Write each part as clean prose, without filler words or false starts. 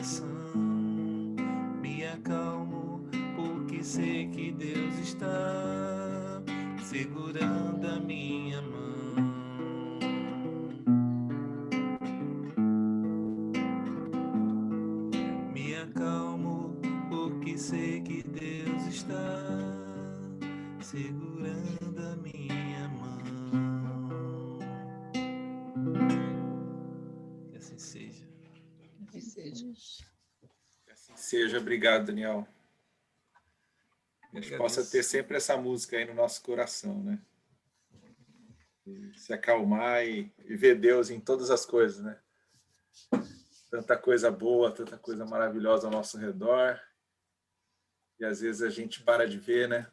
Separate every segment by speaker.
Speaker 1: coração. Me acalmo porque sei que Deus está segurando a minha mão. Me acalmo porque sei que Deus está segurando a minha mão. Que assim seja.
Speaker 2: Que seja.
Speaker 3: Que assim seja. Obrigado, Daniel. A gente possa ter sempre essa música aí no nosso coração, né? E se acalmar e ver Deus em todas as coisas, né? Tanta coisa boa, tanta coisa maravilhosa ao nosso redor. E às vezes a gente para de ver, né?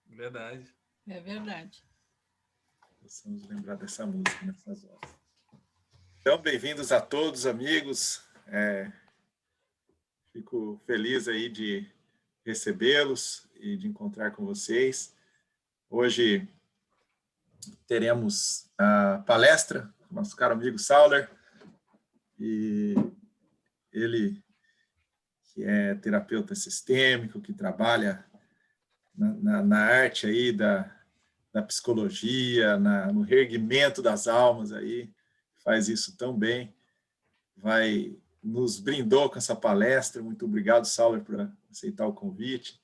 Speaker 1: Verdade.
Speaker 2: É verdade.
Speaker 3: Precisamos lembrar dessa música nessas horas. Então, bem-vindos a todos, amigos. Fico feliz aí de recebê-los e de encontrar com vocês. Hoje teremos a palestra do nosso caro amigo Sauler, e ele que é terapeuta sistêmico, que trabalha na arte aí da psicologia, no reerguimento das almas aí, faz isso tão bem, nos brindou com essa palestra. Muito obrigado, Sauler, por aceitar o convite.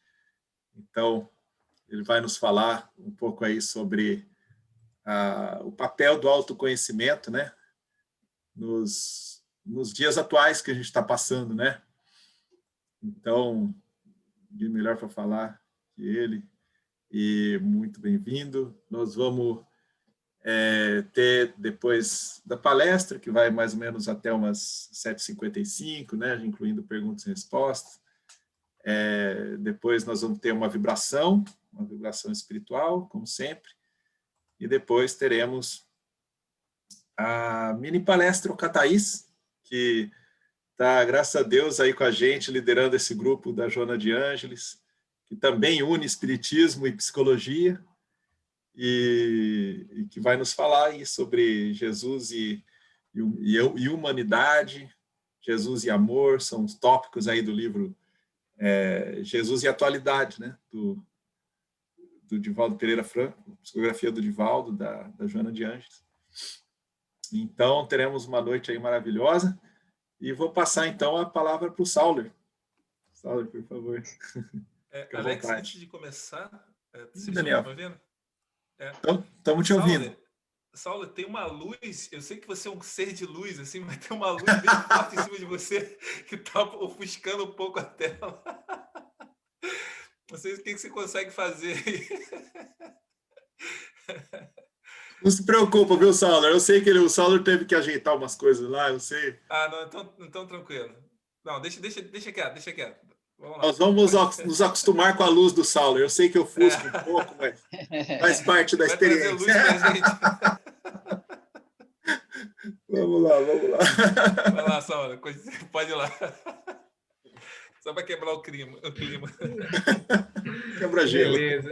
Speaker 3: Então, ele vai nos falar um pouco aí sobre o papel do autoconhecimento, né, nos dias atuais que a gente está passando, né? Então, ninguém melhor para falar que ele. E muito bem-vindo. Nós vamos ter, depois da palestra, que vai mais ou menos até umas 7h55, né, incluindo perguntas e respostas. Depois nós vamos ter uma vibração espiritual, como sempre. E depois teremos a mini palestra o Cataís, que está, graças a Deus, aí com a gente, liderando esse grupo da Joana de Ângeles, que também une espiritismo e psicologia, e que vai nos falar aí sobre Jesus e humanidade, Jesus e amor, são os tópicos aí do livro Jesus e Atualidade, né, do Divaldo Pereira Franco, psicografia do Divaldo, da Joana de Ângeles. Então, teremos uma noite aí maravilhosa, e vou passar, então, a palavra para o Sauler. Sauler, por favor.
Speaker 1: Alex, antes de começar, vocês
Speaker 3: Daniel.
Speaker 1: estão me ouvindo?
Speaker 3: Estamos te ouvindo.
Speaker 1: Sauler, tem uma luz, eu sei que você é um ser de luz, assim, mas tem uma luz bem forte em cima de você que está ofuscando um pouco a tela. Não sei o que você consegue fazer aí.
Speaker 3: Não se preocupa, viu, Sauler? Eu sei que o Sauler teve que ajeitar umas coisas lá, eu sei.
Speaker 1: Ah, não, então tranquilo. Não, deixa quieto. Vamos lá.
Speaker 3: Nós vamos nos acostumar com a luz do Sauler. Eu sei que eu fusco um pouco, mas faz parte da experiência.
Speaker 1: Vai trazer luz pra gente.
Speaker 3: Vamos lá.
Speaker 1: Vai lá, Sauler, pode ir lá. Só para quebrar o clima.
Speaker 3: Quebra-gelo.
Speaker 4: Beleza.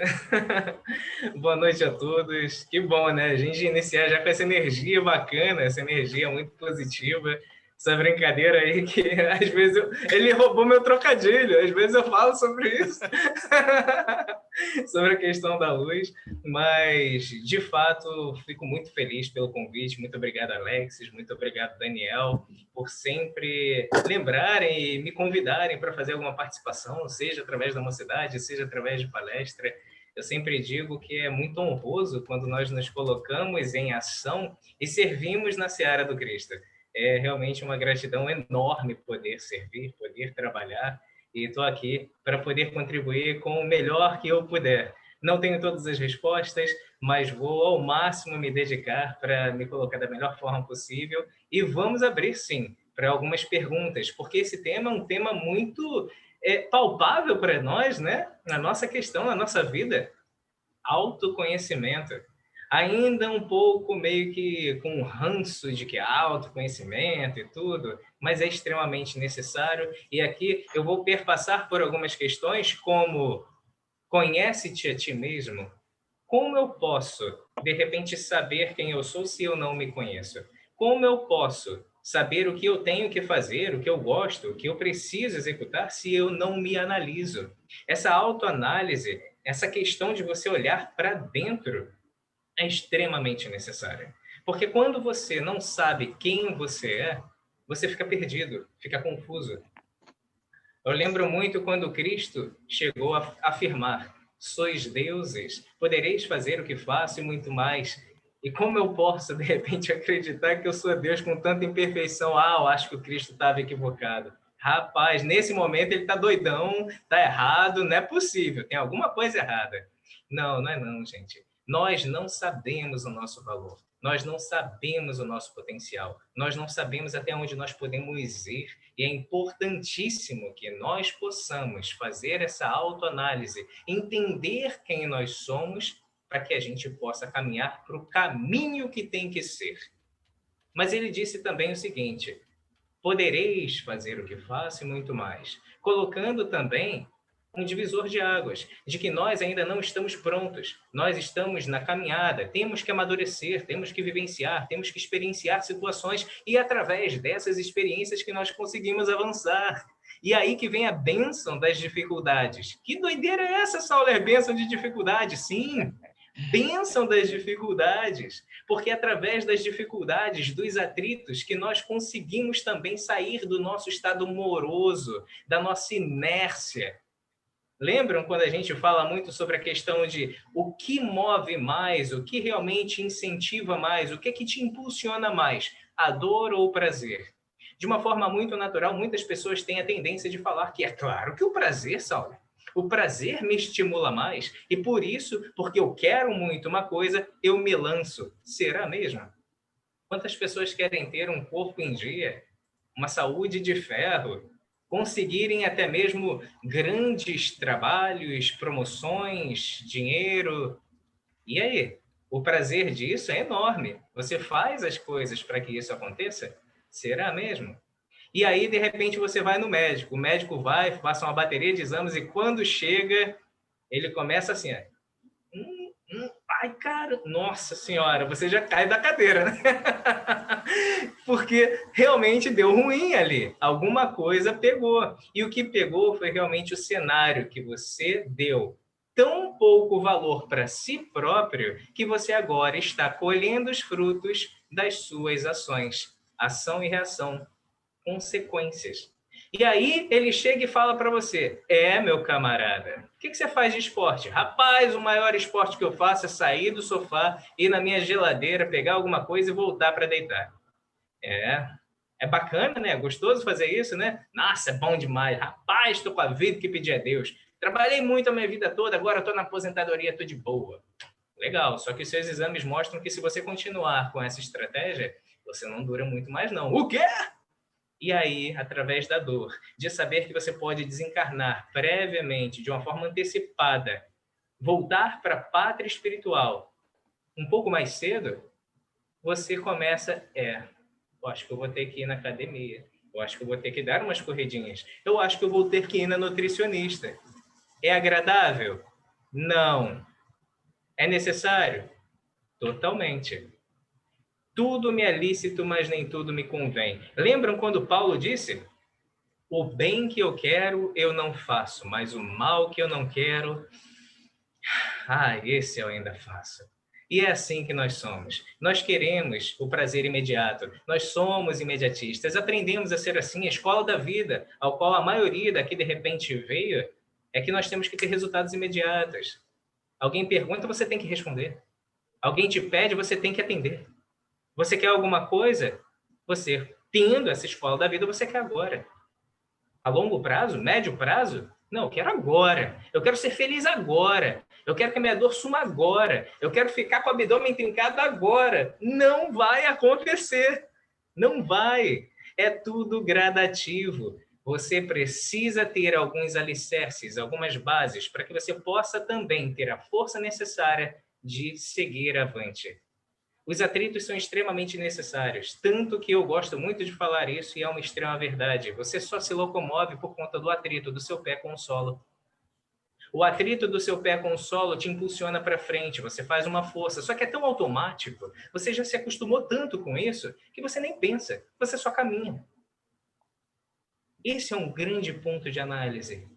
Speaker 4: Boa noite a todos. Que bom, né? A gente iniciar já com essa energia bacana, essa energia muito positiva. Essa brincadeira aí que, às vezes, ele roubou meu trocadilho. Às vezes eu falo sobre isso. Sobre a questão da luz. Mas, de fato, fico muito feliz pelo convite. Muito obrigado, Alexis. Muito obrigado, Daniel, por sempre lembrarem e me convidarem para fazer alguma participação, seja através da mocidade, seja através de palestra. Eu sempre digo que é muito honroso quando nós nos colocamos em ação e servimos na seara do Cristo. É realmente uma gratidão enorme poder servir, poder trabalhar, e estou aqui para poder contribuir com o melhor que eu puder. Não tenho todas as respostas, mas vou ao máximo me dedicar para me colocar da melhor forma possível, e vamos abrir, sim, para algumas perguntas, porque esse tema é um tema muito palpável para nós, né? Na nossa questão, na nossa vida. Autoconhecimento. Ainda um pouco meio que com ranço de que autoconhecimento e tudo, mas é extremamente necessário. E aqui eu vou perpassar por algumas questões como: conhece-te a ti mesmo? Como eu posso, de repente, saber quem eu sou se eu não me conheço? Como eu posso saber o que eu tenho que fazer, o que eu gosto, o que eu preciso executar se eu não me analiso. Essa autoanálise, essa questão de você olhar para dentro é extremamente necessária. Porque quando você não sabe quem você é, você fica perdido, fica confuso. Eu lembro muito quando Cristo chegou a afirmar: sois deuses, podereis fazer o que faço e muito mais. E como eu posso, de repente, acreditar que eu sou Deus com tanta imperfeição? Ah, eu acho que o Cristo estava equivocado. Rapaz, nesse momento ele está doidão, está errado, não é possível, tem alguma coisa errada. Não, não é não, gente. Nós não sabemos o nosso valor. Nós não sabemos o nosso potencial. Nós não sabemos até onde nós podemos ir. E é importantíssimo que nós possamos fazer essa autoanálise, entender quem nós somos, para que a gente possa caminhar para o caminho que tem que ser. Mas ele disse também o seguinte: podereis fazer o que faço e muito mais. Colocando também um divisor de águas, de que nós ainda não estamos prontos, nós estamos na caminhada, temos que amadurecer, temos que vivenciar, temos que experienciar situações e através dessas experiências que nós conseguimos avançar. E aí que vem a bênção das dificuldades. Que doideira é essa, Sauler? Bênção de dificuldade? Sim, bênção das dificuldades, porque através das dificuldades, dos atritos, que nós conseguimos também sair do nosso estado moroso, da nossa inércia. Lembram quando a gente fala muito sobre a questão de o que move mais, o que realmente incentiva mais, o que te impulsiona mais, a dor ou o prazer? De uma forma muito natural, muitas pessoas têm a tendência de falar que é claro que o prazer, Saulo, o prazer me estimula mais e por isso, porque eu quero muito uma coisa, eu me lanço. Será mesmo? Quantas pessoas querem ter um corpo em dia, uma saúde de ferro, conseguirem até mesmo grandes trabalhos, promoções, dinheiro? E aí? O prazer disso é enorme. Você faz as coisas para que isso aconteça? Será mesmo? E aí, de repente, você vai no médico. O médico vai, passa uma bateria de exames e quando chega, ele começa assim, ó, ai, cara, nossa senhora, você já cai da cadeira, né? Porque realmente deu ruim ali. Alguma coisa pegou. E o que pegou foi realmente o cenário que você deu tão pouco valor para si próprio que você agora está colhendo os frutos das suas ações. Ação e reação. Consequências. E aí ele chega e fala para você: meu camarada, o que você faz de esporte? Rapaz, o maior esporte que eu faço é sair do sofá, ir na minha geladeira, pegar alguma coisa e voltar para deitar. É bacana, né? É gostoso fazer isso, né? Nossa, é bom demais. Rapaz, estou com a vida que pedi a Deus. Trabalhei muito a minha vida toda, agora estou na aposentadoria, estou de boa. Legal, só que os seus exames mostram que se você continuar com essa estratégia, você não dura muito mais não. O quê? E aí, através da dor, de saber que você pode desencarnar previamente, de uma forma antecipada, voltar para a pátria espiritual um pouco mais cedo, você começa, eu acho que eu vou ter que ir na academia, eu acho que eu vou ter que dar umas corridinhas, eu acho que eu vou ter que ir na nutricionista. É agradável? Não. É necessário? Totalmente. Tudo me é lícito, mas nem tudo me convém. Lembram quando Paulo disse: o bem que eu quero, eu não faço, mas o mal que eu não quero, esse eu ainda faço. E é assim que nós somos. Nós queremos o prazer imediato. Nós somos imediatistas. Aprendemos a ser assim. A escola da vida, ao qual a maioria daqui de repente veio, é que nós temos que ter resultados imediatos. Alguém pergunta, você tem que responder. Alguém te pede, você tem que atender. Você quer alguma coisa? Você, tendo essa escola da vida, você quer agora. A longo prazo? Médio prazo? Não, eu quero agora. Eu quero ser feliz agora. Eu quero que a minha dor suma agora. Eu quero ficar com o abdômen trincado agora. Não vai acontecer. Não vai. É tudo gradativo. Você precisa ter alguns alicerces, algumas bases, para que você possa também ter a força necessária de seguir avante. Os atritos são extremamente necessários, tanto que eu gosto muito de falar isso e é uma extrema verdade. Você só se locomove por conta do atrito do seu pé com o solo. O atrito do seu pé com o solo te impulsiona para frente, você faz uma força, só que é tão automático, você já se acostumou tanto com isso, que você nem pensa, você só caminha. Esse é um grande ponto de análise.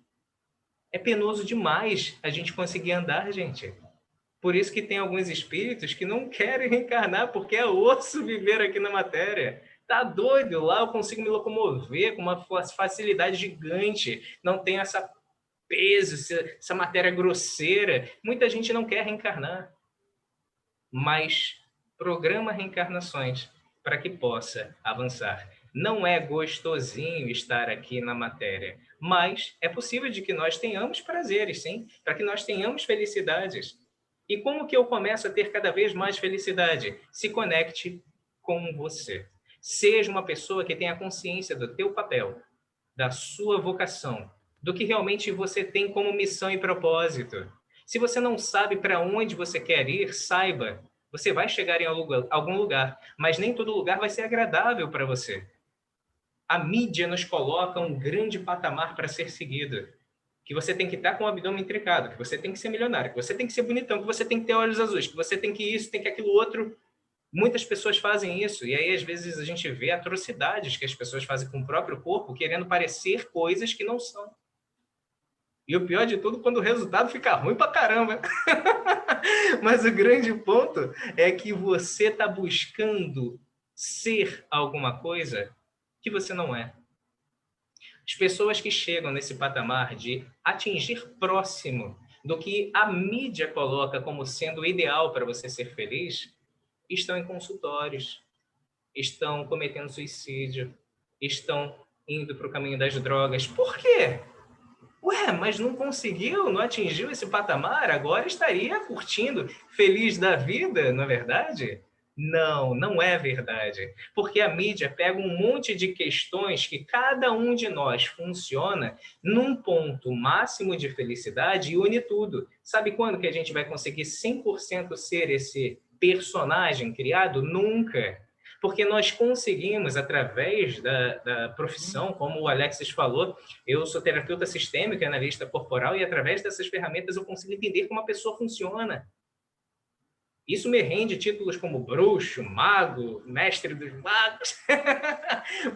Speaker 4: É penoso demais a gente conseguir andar, gente. Por isso que tem alguns espíritos que não querem reencarnar, porque é osso viver aqui na matéria. Tá doido? Lá eu consigo me locomover com uma facilidade gigante. Não tem essa peso, essa matéria grosseira. Muita gente não quer reencarnar. Mas programa reencarnações para que possa avançar. Não é gostosinho estar aqui na matéria, mas é possível de que nós tenhamos prazeres, sim, para que nós tenhamos felicidades. E como que eu começo a ter cada vez mais felicidade? Se conecte com você. Seja uma pessoa que tenha consciência do teu papel, da sua vocação, do que realmente você tem como missão e propósito. Se você não sabe para onde você quer ir, saiba, você vai chegar em algum lugar, mas nem todo lugar vai ser agradável para você. A mídia nos coloca um grande patamar para ser seguido. Que você tem que estar com o abdômen trincado, que você tem que ser milionário, que você tem que ser bonitão, que você tem que ter olhos azuis, que você tem que isso, tem que aquilo outro. Muitas pessoas fazem isso, e aí às vezes a gente vê atrocidades que as pessoas fazem com o próprio corpo, querendo parecer coisas que não são. E o pior de tudo, quando o resultado fica ruim pra caramba. Mas o grande ponto é que você está buscando ser alguma coisa que você não é. As pessoas que chegam nesse patamar de atingir próximo do que a mídia coloca como sendo o ideal para você ser feliz, estão em consultórios, estão cometendo suicídio, estão indo para o caminho das drogas. Por quê? Ué, mas não conseguiu, não atingiu esse patamar, agora estaria curtindo, feliz da vida, não é verdade? Não, não é verdade. Porque a mídia pega um monte de questões que cada um de nós funciona num ponto máximo de felicidade e une tudo. Sabe quando que a gente vai conseguir 100% ser esse personagem criado? Nunca. Porque nós conseguimos, através da profissão, como o Alexis falou, eu sou terapeuta sistêmico e analista corporal, e através dessas ferramentas eu consigo entender como a pessoa funciona. Isso me rende títulos como bruxo, mago, mestre dos magos,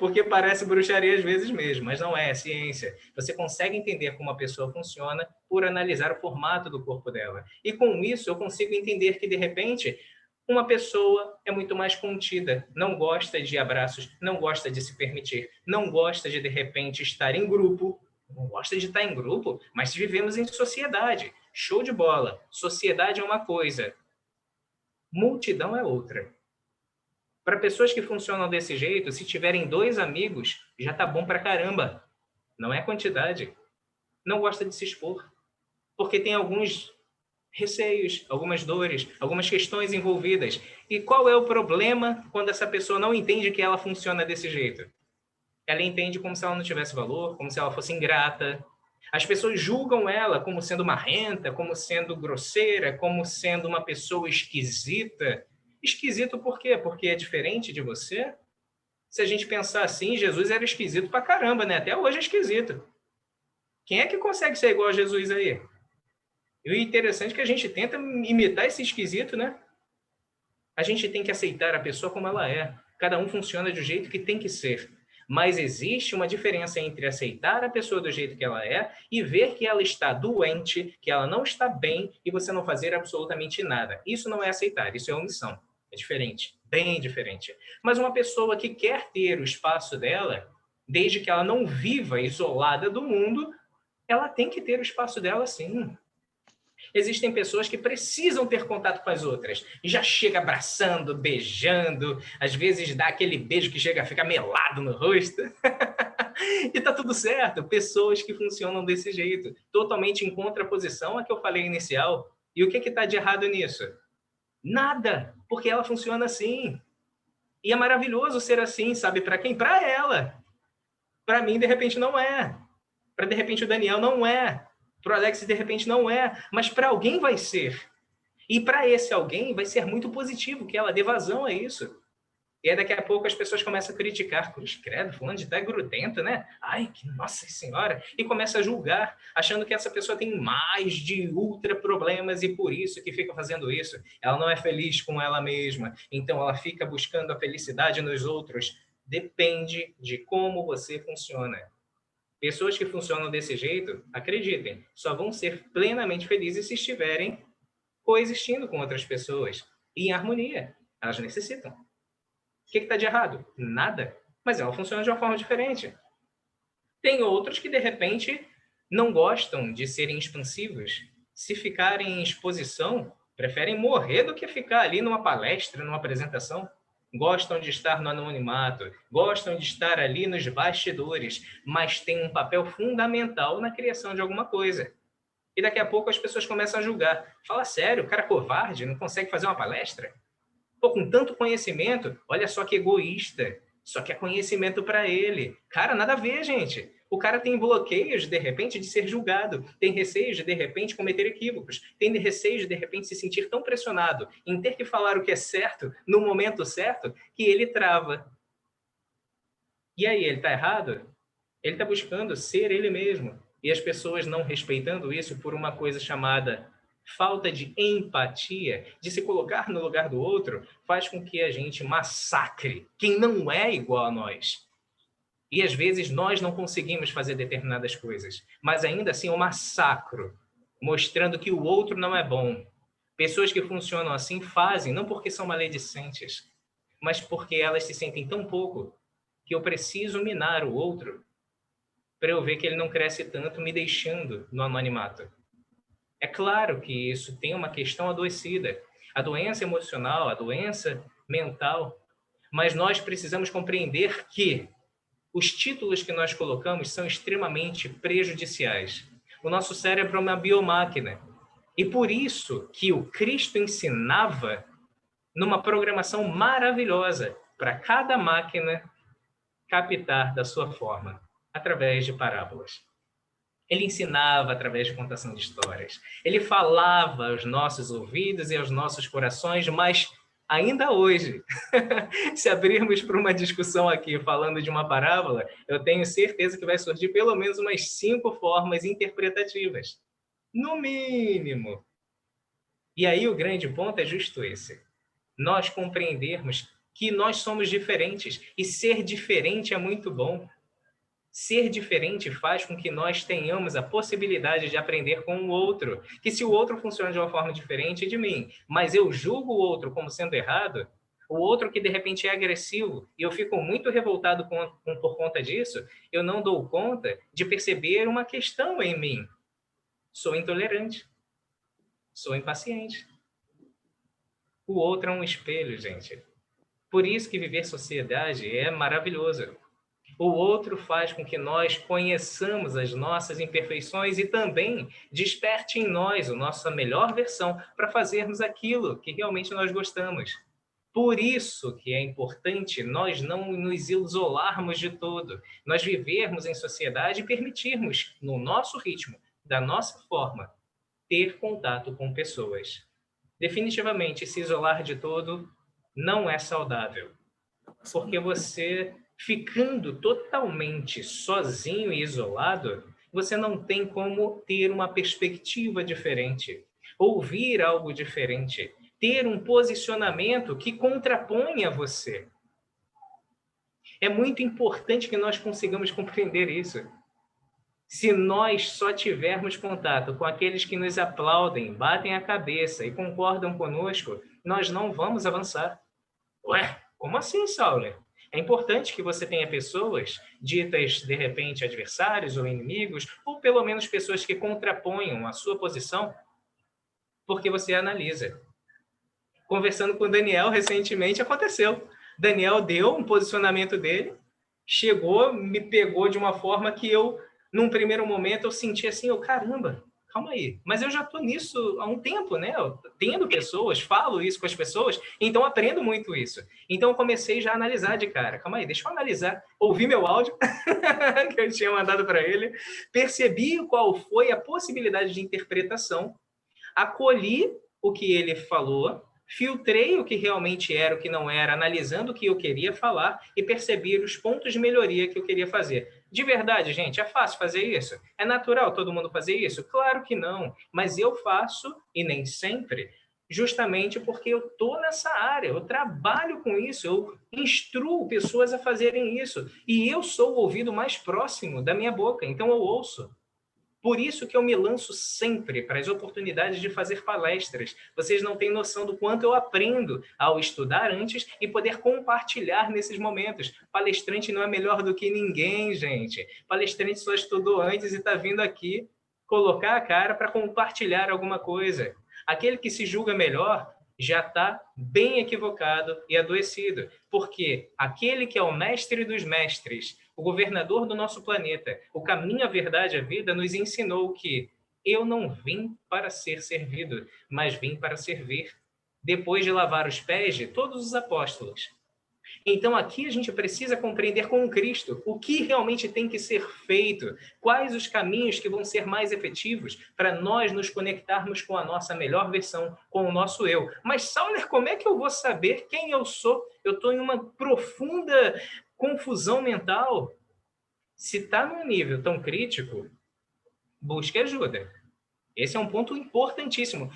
Speaker 4: porque parece bruxaria às vezes mesmo, mas não é, é ciência. Você consegue entender como a pessoa funciona por analisar o formato do corpo dela. E com isso eu consigo entender que, de repente, uma pessoa é muito mais contida, não gosta de abraços, não gosta de se permitir, não gosta de repente, estar em grupo, não gosta de estar em grupo, mas vivemos em sociedade. Show de bola. Sociedade é uma coisa, multidão é outra. Para pessoas que funcionam desse jeito, se tiverem 2 amigos, já tá bom pra caramba. Não é quantidade. Não gosta de se expor, porque tem alguns receios, algumas dores, algumas questões envolvidas. E qual é o problema quando essa pessoa não entende que ela funciona desse jeito? Ela entende como se ela não tivesse valor, como se ela fosse ingrata. As pessoas julgam ela como sendo marrenta, como sendo grosseira, como sendo uma pessoa esquisita. Esquisito por quê? Porque é diferente de você? Se a gente pensar assim, Jesus era esquisito pra caramba, né? Até hoje é esquisito. Quem é que consegue ser igual a Jesus aí? E o interessante é que a gente tenta imitar esse esquisito, né? A gente tem que aceitar a pessoa como ela é. Cada um funciona do jeito que tem que ser. Mas existe uma diferença entre aceitar a pessoa do jeito que ela é e ver que ela está doente, que ela não está bem e você não fazer absolutamente nada. Isso não é aceitar, isso é omissão. É diferente, bem diferente. Mas uma pessoa que quer ter o espaço dela, desde que ela não viva isolada do mundo, ela tem que ter o espaço dela sim. Existem pessoas que precisam ter contato com as outras. E já chega abraçando, beijando, às vezes dá aquele beijo que chega a ficar melado no rosto. E tá tudo certo. Pessoas que funcionam desse jeito, totalmente em contraposição à que eu falei inicial. E o que está de errado nisso? Nada, porque ela funciona assim. E é maravilhoso ser assim, sabe para quem? Para ela. Para mim, de repente, não é. Para, de repente, o Daniel não é. Para o Alex, de repente, não é. Mas para alguém vai ser. E para esse alguém vai ser muito positivo que ela dê vazão a isso. E aí, daqui a pouco, as pessoas começam a criticar. Cruz credo, fulano de tal é grudento, né? Ai, que nossa senhora! E começa a julgar, achando que essa pessoa tem mais de ultra problemas e por isso que fica fazendo isso. Ela não é feliz com ela mesma, então ela fica buscando a felicidade nos outros. Depende de como você funciona. Pessoas que funcionam desse jeito, acreditem, só vão ser plenamente felizes se estiverem coexistindo com outras pessoas e em harmonia. Elas necessitam. O que está de errado? Nada. Mas ela funciona de uma forma diferente. Tem outros que, de repente, não gostam de serem expansivos. Se ficarem em exposição, preferem morrer do que ficar ali numa palestra, numa apresentação. Gostam de estar no anonimato, gostam de estar ali nos bastidores, mas têm um papel fundamental na criação de alguma coisa. E daqui a pouco as pessoas começam a julgar. Fala sério, o cara é covarde, não consegue fazer uma palestra? Pô, com tanto conhecimento, olha só que egoísta. Só que é conhecimento para ele. Cara, nada a ver, gente. O cara tem bloqueios, de repente, de ser julgado. Tem receios de repente, cometer equívocos. Tem receios de repente, se sentir tão pressionado em ter que falar o que é certo, no momento certo, que ele trava. E aí, ele está errado? Ele está buscando ser ele mesmo. E as pessoas não respeitando isso por uma coisa chamada falta de empatia, de se colocar no lugar do outro, faz com que a gente massacre quem não é igual a nós. E às vezes nós não conseguimos fazer determinadas coisas, mas ainda assim é um massacro, mostrando que o outro não é bom. Pessoas que funcionam assim fazem, não porque são maledicentes, mas porque elas se sentem tão pouco que eu preciso minar o outro para eu ver que ele não cresce tanto, me deixando no anonimato. É claro que isso tem uma questão adoecida, a doença emocional, a doença mental, mas nós precisamos compreender que os títulos que nós colocamos são extremamente prejudiciais. O nosso cérebro é uma biomáquina, e por isso que o Cristo ensinava numa programação maravilhosa para cada máquina captar da sua forma, através de parábolas. Ele ensinava através de contação de histórias. Ele falava aos nossos ouvidos e aos nossos corações, mas ainda hoje, se abrirmos para uma discussão aqui falando de uma parábola, eu tenho certeza que vai surgir pelo menos umas 5 formas interpretativas. No mínimo. E aí o grande ponto é justo esse. Nós compreendermos que nós somos diferentes e ser diferente é muito bom. Ser diferente faz com que nós tenhamos a possibilidade de aprender com o outro. Que se o outro funciona de uma forma diferente de mim, mas eu julgo o outro como sendo errado, o outro que de repente é agressivo, e eu fico muito revoltado por conta disso, eu não dou conta de perceber uma questão em mim. Sou intolerante. Sou impaciente. O outro é um espelho, gente. Por isso que viver sociedade é maravilhoso. O outro faz com que nós conheçamos as nossas imperfeições e também desperte em nós a nossa melhor versão para fazermos aquilo que realmente nós gostamos. Por isso que é importante nós não nos isolarmos de todo, nós vivermos em sociedade e permitirmos, no nosso ritmo, da nossa forma, ter contato com pessoas. Definitivamente, se isolar de todo não é saudável, porque você, ficando totalmente sozinho e isolado, você não tem como ter uma perspectiva diferente, ouvir algo diferente, ter um posicionamento que contraponha você. É muito importante que nós consigamos compreender isso. Se nós só tivermos contato com aqueles que nos aplaudem, batem a cabeça e concordam conosco, nós não vamos avançar. Ué, como assim, Sauler? É importante que você tenha pessoas ditas, de repente, adversários ou inimigos, ou pelo menos pessoas que contraponham a sua posição, porque você analisa. Conversando com o Daniel recentemente, aconteceu. Daniel deu um posicionamento dele, chegou, me pegou de uma forma que eu, num primeiro momento, eu senti assim, caramba, calma aí. Mas eu já estou nisso há um tempo, né? Eu tendo pessoas, falo isso com as pessoas, então aprendo muito isso. Então eu comecei já a analisar de cara. Calma aí, deixa eu analisar. Ouvi meu áudio, que eu tinha mandado para ele, percebi qual foi a possibilidade de interpretação, acolhi o que ele falou, filtrei o que realmente era, o que não era, analisando o que eu queria falar e percebi os pontos de melhoria que eu queria fazer. De verdade, gente, é fácil fazer isso? É natural todo mundo fazer isso? Claro que não, mas eu faço, e nem sempre, justamente porque eu estou nessa área, eu trabalho com isso, eu instruo pessoas a fazerem isso, e eu sou o ouvido mais próximo da minha boca, então eu ouço. Por isso que eu me lanço sempre para as oportunidades de fazer palestras. Vocês não têm noção do quanto eu aprendo ao estudar antes e poder compartilhar nesses momentos. Palestrante não é melhor do que ninguém, gente. Palestrante só estudou antes e está vindo aqui colocar a cara para compartilhar alguma coisa. Aquele que se julga melhor já está bem equivocado e adoecido, porque aquele que é o mestre dos mestres, o governador do nosso planeta, o caminho, a verdade, a vida, nos ensinou que eu não vim para ser servido, mas vim para servir, depois de lavar os pés de todos os apóstolos. Então, aqui a gente precisa compreender com Cristo o que realmente tem que ser feito, quais os caminhos que vão ser mais efetivos para nós nos conectarmos com a nossa melhor versão, com o nosso eu. Mas, Sauler, como é que eu vou saber quem eu sou? Eu estou em uma profunda confusão mental. Se está num nível tão crítico, busque ajuda. Esse é um ponto importantíssimo.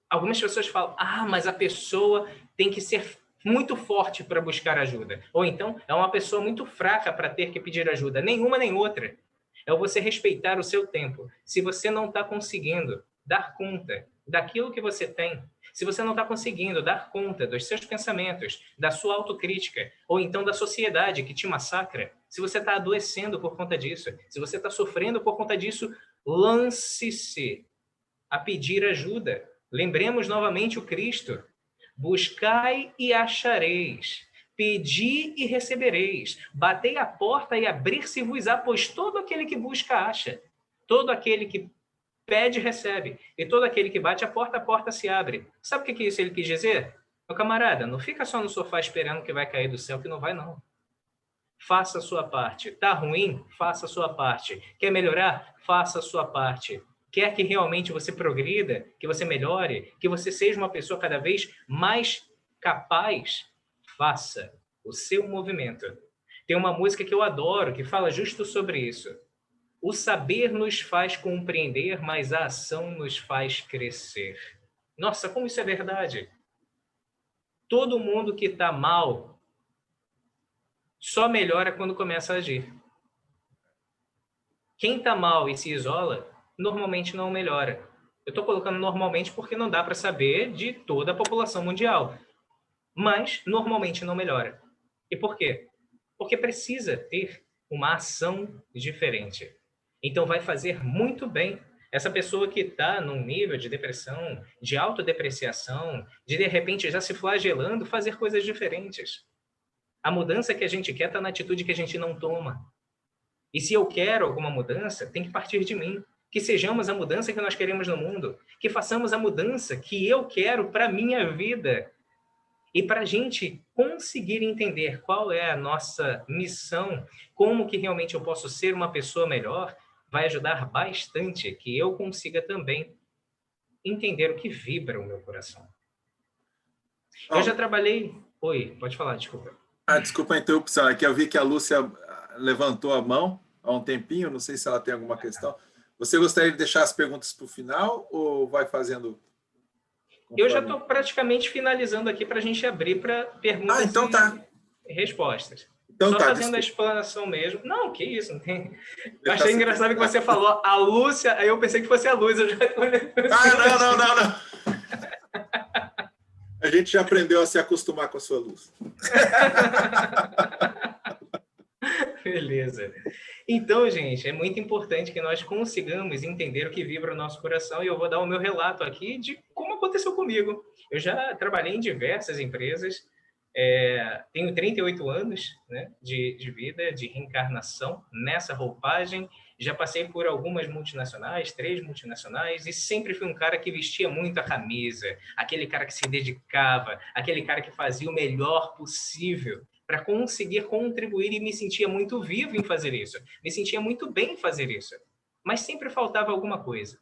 Speaker 4: Algumas pessoas falam, mas a pessoa tem que ser muito forte para buscar ajuda. Ou então, é uma pessoa muito fraca para ter que pedir ajuda. Nenhuma nem outra. É você respeitar o seu tempo. Se você não está conseguindo dar conta daquilo que você tem, se você não está conseguindo dar conta dos seus pensamentos, da sua autocrítica, ou então da sociedade que te massacra, se você está adoecendo por conta disso, se você está sofrendo por conta disso, lance-se a pedir ajuda. Lembremos novamente o Cristo. Buscai e achareis. Pedi e recebereis. Batei a porta e abrir-se-vos-á, pois todo aquele que busca, acha. Todo aquele que pede, recebe. E todo aquele que bate a porta se abre. Sabe o que isso ele quis dizer? Meu camarada, não fica só no sofá esperando que vai cair do céu, que não vai, não. Faça a sua parte. Tá ruim? Faça a sua parte. Quer melhorar? Faça a sua parte. Quer que realmente você progrida, que você melhore, que você seja uma pessoa cada vez mais capaz, faça o seu movimento. Tem uma música que eu adoro, que fala justo sobre isso. O saber nos faz compreender, mas a ação nos faz crescer. Nossa, como isso é verdade. Todo mundo que está mal só melhora quando começa a agir. Quem está mal e se isola, normalmente não melhora. Eu estou colocando normalmente porque não dá para saber de toda a população mundial. Mas, normalmente, não melhora. E por quê? Porque precisa ter uma ação diferente. Então, vai fazer muito bem essa pessoa que está num nível de depressão, de autodepreciação, de repente, já se flagelando, fazer coisas diferentes. A mudança que a gente quer está na atitude que a gente não toma. E se eu quero alguma mudança, tem que partir de mim. Que sejamos a mudança que nós queremos no mundo. Que façamos a mudança que eu quero para a minha vida. E para a gente conseguir entender qual é a nossa missão, como que realmente eu posso ser uma pessoa melhor, vai ajudar bastante que eu consiga também entender o que vibra o meu coração. Eu já trabalhei... Oi, pode falar, desculpa.
Speaker 3: Desculpa a interrupção, é que eu vi que a Lúcia levantou a mão há um tempinho, não sei se ela tem alguma questão. Você gostaria de deixar as perguntas para o final ou vai fazendo?
Speaker 4: Eu já estou praticamente finalizando aqui para a gente abrir para perguntas
Speaker 3: então tá.
Speaker 4: E respostas.
Speaker 3: Então
Speaker 4: só
Speaker 3: tá,
Speaker 4: fazendo
Speaker 3: desculpa.
Speaker 4: a explanação mesmo. Não, que isso, não tem. Eu achei engraçado que você falou a Lúcia, aí eu pensei que fosse a Luz. Eu já...
Speaker 3: Não. A gente já aprendeu a se acostumar com a sua luz.
Speaker 4: Beleza. Então, gente, é muito importante que nós consigamos entender o que vibra o nosso coração, e eu vou dar o meu relato aqui de como aconteceu comigo. Eu já trabalhei em diversas empresas, tenho 38 anos, né, de vida, de reencarnação nessa roupagem, já passei por algumas multinacionais, 3 multinacionais, e sempre fui um cara que vestia muito a camisa, aquele cara que se dedicava, aquele cara que fazia o melhor possível para conseguir contribuir, e me sentia muito vivo em fazer isso. Me sentia muito bem em fazer isso. Mas sempre faltava alguma coisa.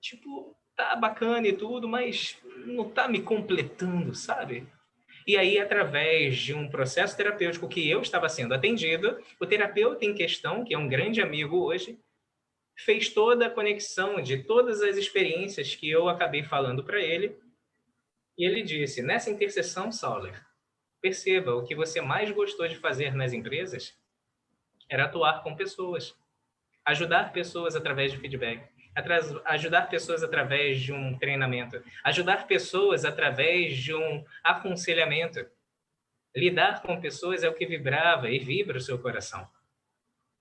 Speaker 4: Tipo, tá bacana e tudo, mas não tá me completando, sabe? E aí, através de um processo terapêutico que eu estava sendo atendido, o terapeuta em questão, que é um grande amigo hoje, fez toda a conexão de todas as experiências que eu acabei falando para ele. E ele disse, nessa interseção, Sauler, perceba, o que você mais gostou de fazer nas empresas era atuar com pessoas, ajudar pessoas através de feedback, ajudar pessoas através de um treinamento, ajudar pessoas através de um aconselhamento. Lidar com pessoas é o que vibrava e vibra o seu coração.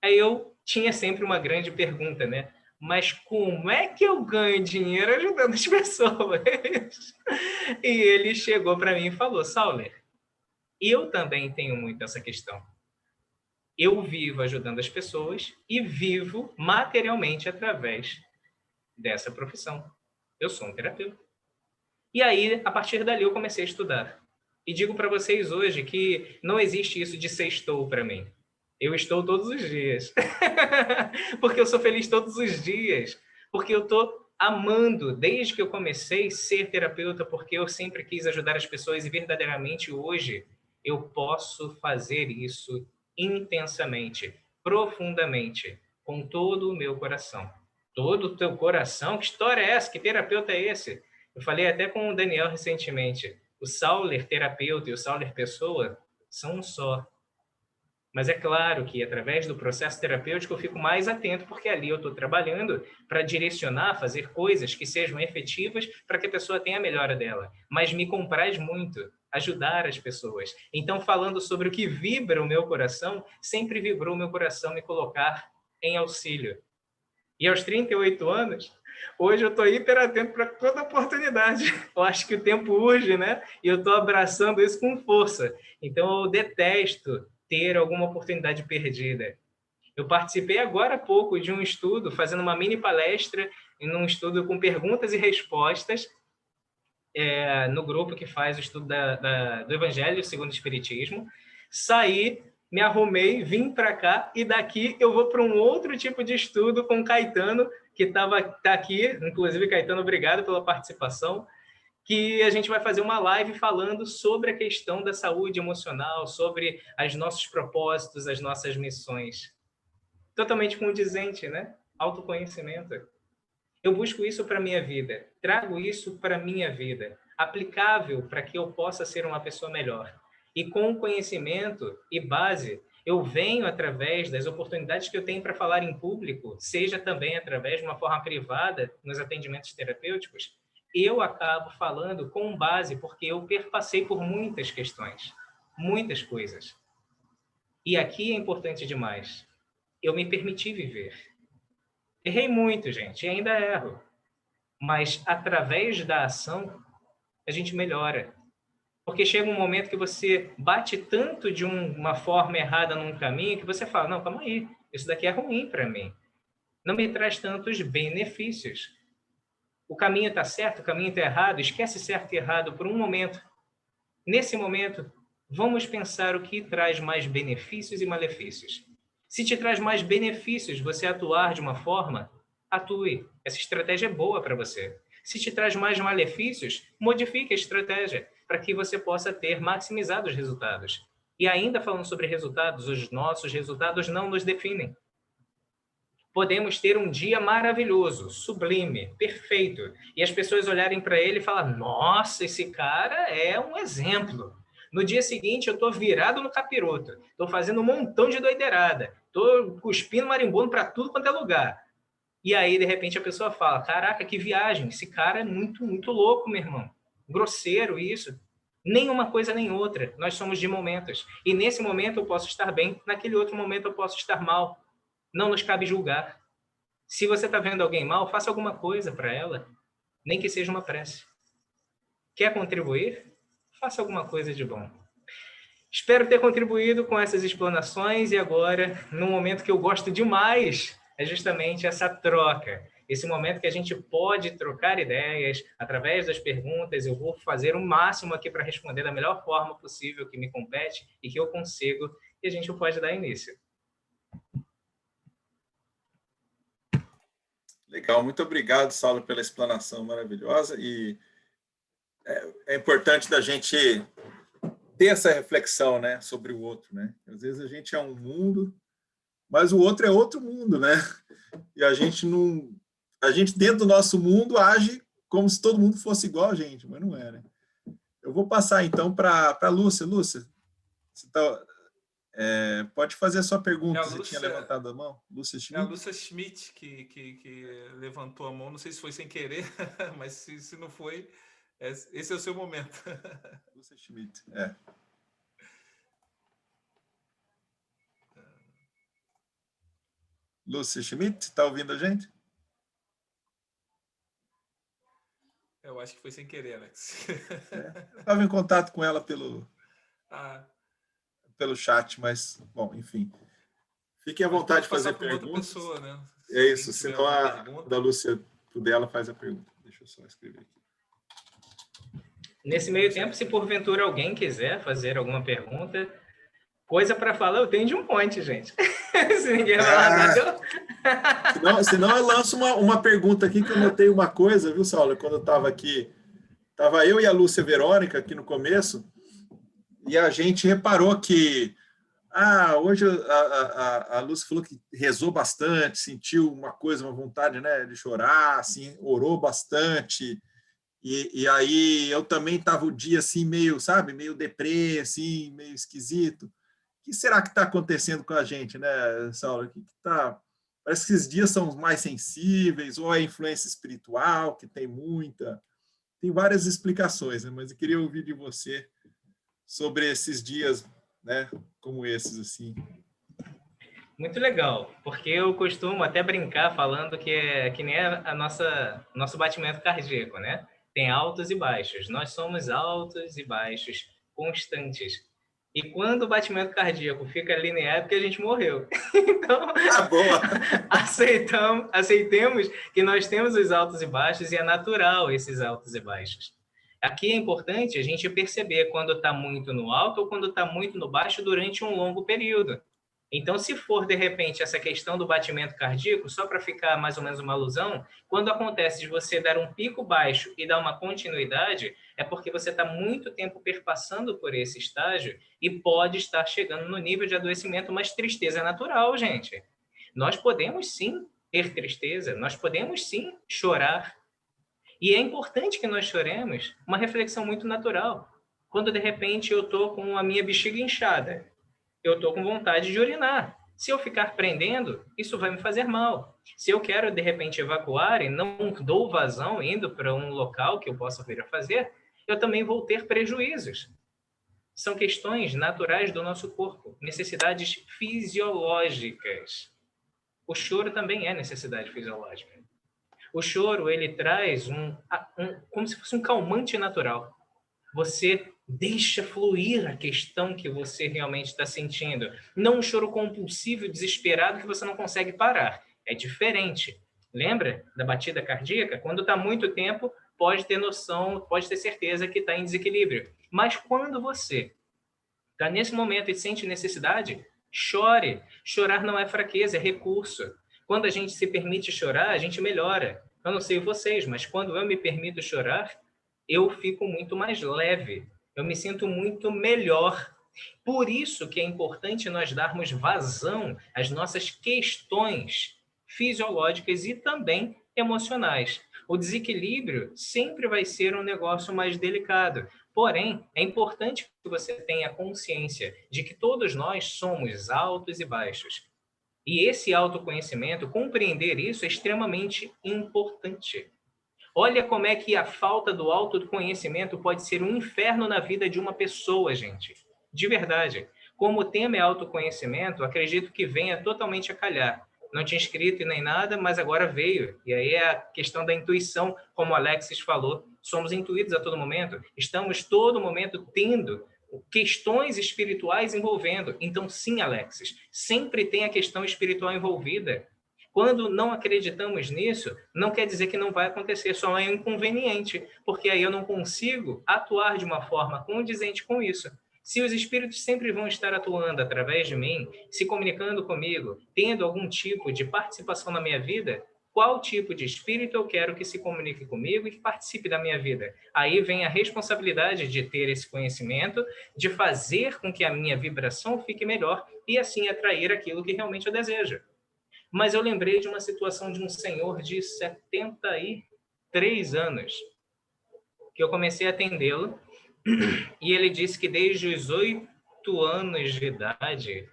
Speaker 4: Aí eu tinha sempre uma grande pergunta, né? Mas como é que eu ganho dinheiro ajudando as pessoas? E ele chegou para mim e falou, Sauler, eu também tenho muito essa questão. Eu vivo ajudando as pessoas e vivo materialmente através dessa profissão. Eu sou um terapeuta. E aí, a partir dali, eu comecei a estudar. E digo para vocês hoje que não existe isso de sextou para mim. Eu estou todos os dias. Porque eu sou feliz todos os dias. Porque eu estou amando, desde que eu comecei a ser terapeuta, porque eu sempre quis ajudar as pessoas e verdadeiramente hoje eu posso fazer isso intensamente, profundamente, com todo o meu coração. Todo o teu coração? Que história é essa? Que terapeuta é esse? Eu falei até com o Daniel recentemente. O Sauler terapeuta e o Sauler pessoa são um só. Mas é claro que, através do processo terapêutico, eu fico mais atento, porque ali eu estou trabalhando para direcionar, fazer coisas que sejam efetivas para que a pessoa tenha a melhora dela. Mas me compraz muito ajudar as pessoas. Então, falando sobre o que vibra o meu coração, sempre vibrou o meu coração me colocar em auxílio. E aos 38 anos, hoje eu estou hiper atento para toda oportunidade. Eu acho que o tempo urge, né? E eu estou abraçando isso com força. Então, eu detesto ter alguma oportunidade perdida. Eu participei agora há pouco de um estudo, fazendo uma mini palestra, em um estudo com perguntas e respostas, no grupo que faz o estudo do Evangelho segundo o Espiritismo. Saí, me arrumei, vim para cá, e daqui eu vou para um outro tipo de estudo com o Caetano, que tá aqui, inclusive, Caetano, obrigado pela participação, que a gente vai fazer uma live falando sobre a questão da saúde emocional, sobre os nossos propósitos, as nossas missões. Totalmente condizente, né? Autoconhecimento. Eu busco isso para a minha vida, trago isso para a minha vida, aplicável para que eu possa ser uma pessoa melhor. E com conhecimento e base, eu venho através das oportunidades que eu tenho para falar em público, seja também através de uma forma privada, nos atendimentos terapêuticos, eu acabo falando com base, porque eu perpassei por muitas questões, muitas coisas. E aqui é importante demais, eu me permiti viver. Errei muito, gente, e ainda erro. Mas através da ação, a gente melhora. Porque chega um momento que você bate tanto de uma forma errada num caminho que você fala, não, calma aí, isso daqui é ruim para mim. Não me traz tantos benefícios. O caminho está certo, o caminho está errado, esquece certo e errado por um momento. Nesse momento, vamos pensar o que traz mais benefícios e malefícios. Se te traz mais benefícios você atuar de uma forma, atue. Essa estratégia é boa para você. Se te traz mais malefícios, modifique a estratégia para que você possa ter maximizado os resultados. E ainda falando sobre resultados, os nossos resultados não nos definem. Podemos ter um dia maravilhoso, sublime, perfeito, e as pessoas olharem para ele e falar, nossa, esse cara é um exemplo. No dia seguinte, eu estou virado no capiroto, estou fazendo um montão de doideirada, estou cuspindo marimbondo para tudo quanto é lugar. E aí, de repente, a pessoa fala, caraca, que viagem, esse cara é muito, muito louco, meu irmão. Grosseiro isso. Nem uma coisa nem outra, nós somos de momentos. E nesse momento eu posso estar bem, naquele outro momento eu posso estar mal. Não nos cabe julgar. Se você está vendo alguém mal, faça alguma coisa para ela, nem que seja uma prece. Quer contribuir? Faça alguma coisa de bom. Espero ter contribuído com essas explanações e agora, num momento que eu gosto demais, é justamente essa troca. Esse momento que a gente pode trocar ideias através das perguntas. Eu vou fazer o máximo aqui para responder da melhor forma possível que me compete e que eu consigo, e a gente pode dar início.
Speaker 3: Legal, muito obrigado, Saulo, pela explanação maravilhosa. E é importante da gente ter essa reflexão, né, sobre o outro, né? Às vezes a gente é um mundo, mas o outro é outro mundo, né? E a gente não, a gente dentro do nosso mundo age como se todo mundo fosse igual a gente, mas não é, né? Eu vou passar então para a Lúcia. Lúcia, você pode fazer a sua pergunta. Você tinha levantado a mão, Lúcia Schmidt?
Speaker 1: É a Lúcia Schmidt que levantou a mão. Não sei se foi sem querer, mas se não foi, esse é o seu momento.
Speaker 3: Lúcia Schmidt, Lúcia Schmidt, está ouvindo a gente?
Speaker 1: Eu acho que foi sem querer, Alex.
Speaker 3: Eu estava em contato com ela pelo chat, mas, bom, enfim. Fiquem à vontade de fazer perguntas.
Speaker 1: Pessoa, né?
Speaker 3: É isso, senão a da Lúcia, dela faz a pergunta. Deixa eu só escrever aqui.
Speaker 4: Nesse meio tempo, se porventura alguém quiser fazer alguma pergunta, coisa para falar, eu tenho de um monte, gente. Se ninguém falar nada,
Speaker 3: senão eu lanço uma pergunta aqui, que eu notei uma coisa, viu, Saulo? Quando eu estava aqui, estava eu e a Lúcia Verônica aqui no começo, e a gente reparou que hoje a Lúcia falou que rezou bastante, sentiu uma vontade, né, de chorar, assim, orou bastante. E aí eu também estava o dia assim, meio deprê, assim, meio esquisito. O que será que está acontecendo com a gente, né, Saulo? Parece que esses dias são mais sensíveis, ou é influência espiritual, que tem muita. Tem várias explicações, né? Mas eu queria ouvir de você sobre esses dias, né, como esses, assim.
Speaker 4: Muito legal, porque eu costumo até brincar falando que é que nem nosso batimento cardíaco, né? Tem altos e baixos. Nós somos altos e baixos constantes. E quando o batimento cardíaco fica linear, é porque a gente morreu. Então,
Speaker 3: boa.
Speaker 4: aceitemos que nós temos os altos e baixos e é natural esses altos e baixos. Aqui é importante a gente perceber quando está muito no alto ou quando está muito no baixo durante um longo período. Então, se for, de repente, essa questão do batimento cardíaco, só para ficar mais ou menos uma alusão, quando acontece de você dar um pico baixo e dar uma continuidade, é porque você está muito tempo perpassando por esse estágio e pode estar chegando no nível de adoecimento, mas tristeza é natural, gente. Nós podemos, sim, ter tristeza, nós podemos, sim, chorar. E é importante que nós choremos, uma reflexão muito natural. Quando, de repente, eu estou com a minha bexiga inchada, eu estou com vontade de urinar. Se eu ficar prendendo, isso vai me fazer mal. Se eu quero, de repente, evacuar e não dou vazão indo para um local que eu possa vir a fazer, eu também vou ter prejuízos. São questões naturais do nosso corpo, necessidades fisiológicas. O choro também é necessidade fisiológica. O choro, ele traz como se fosse um calmante natural. Você deixa fluir a questão que você realmente está sentindo. Não um choro compulsivo, desesperado, que você não consegue parar. É diferente. Lembra da batida cardíaca? Quando está muito tempo, pode ter noção, pode ter certeza que está em desequilíbrio. Mas quando você está nesse momento e sente necessidade, chore. Chorar não é fraqueza, é recurso. Quando a gente se permite chorar, a gente melhora. Eu não sei vocês, mas quando eu me permito chorar, eu fico muito mais leve. Eu me sinto muito melhor. Por isso que é importante nós darmos vazão às nossas questões fisiológicas e também emocionais. O desequilíbrio sempre vai ser um negócio mais delicado. Porém, é importante que você tenha consciência de que todos nós somos altos e baixos. E esse autoconhecimento, compreender isso é extremamente importante. Olha como é que a falta do autoconhecimento pode ser um inferno na vida de uma pessoa, gente. De verdade. Como o tema é autoconhecimento, acredito que venha totalmente a calhar. Não tinha escrito e nem nada, mas agora veio. E aí é a questão da intuição, como o Alexis falou. Somos intuídos a todo momento. Estamos todo momento tendo questões espirituais envolvendo. Então, sim, Alexis, sempre tem a questão espiritual envolvida. Quando não acreditamos nisso, não quer dizer que não vai acontecer, só é inconveniente, porque aí eu não consigo atuar de uma forma condizente com isso. Se os espíritos sempre vão estar atuando através de mim, se comunicando comigo, tendo algum tipo de participação na minha vida, qual tipo de espírito eu quero que se comunique comigo e que participe da minha vida. Aí vem a responsabilidade de ter esse conhecimento, de fazer com que a minha vibração fique melhor e assim atrair aquilo que realmente eu desejo. Mas eu lembrei de uma situação de um senhor de 73 anos, que eu comecei a atendê-lo, e ele disse que desde os 8 anos de idade,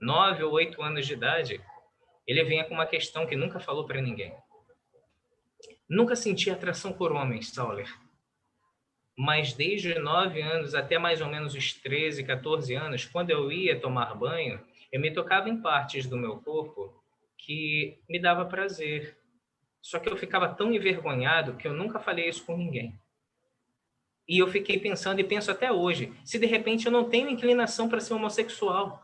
Speaker 4: 9 ou 8 anos de idade, ele vinha com uma questão que nunca falou para ninguém. Nunca senti atração por homens, Sauler. Mas desde os 9 anos até mais ou menos os 13, 14 anos, quando eu ia tomar banho, eu me tocava em partes do meu corpo que me dava prazer. Só que eu ficava tão envergonhado que eu nunca falei isso com ninguém. E eu fiquei pensando, e penso até hoje, se de repente eu não tenho inclinação para ser homossexual.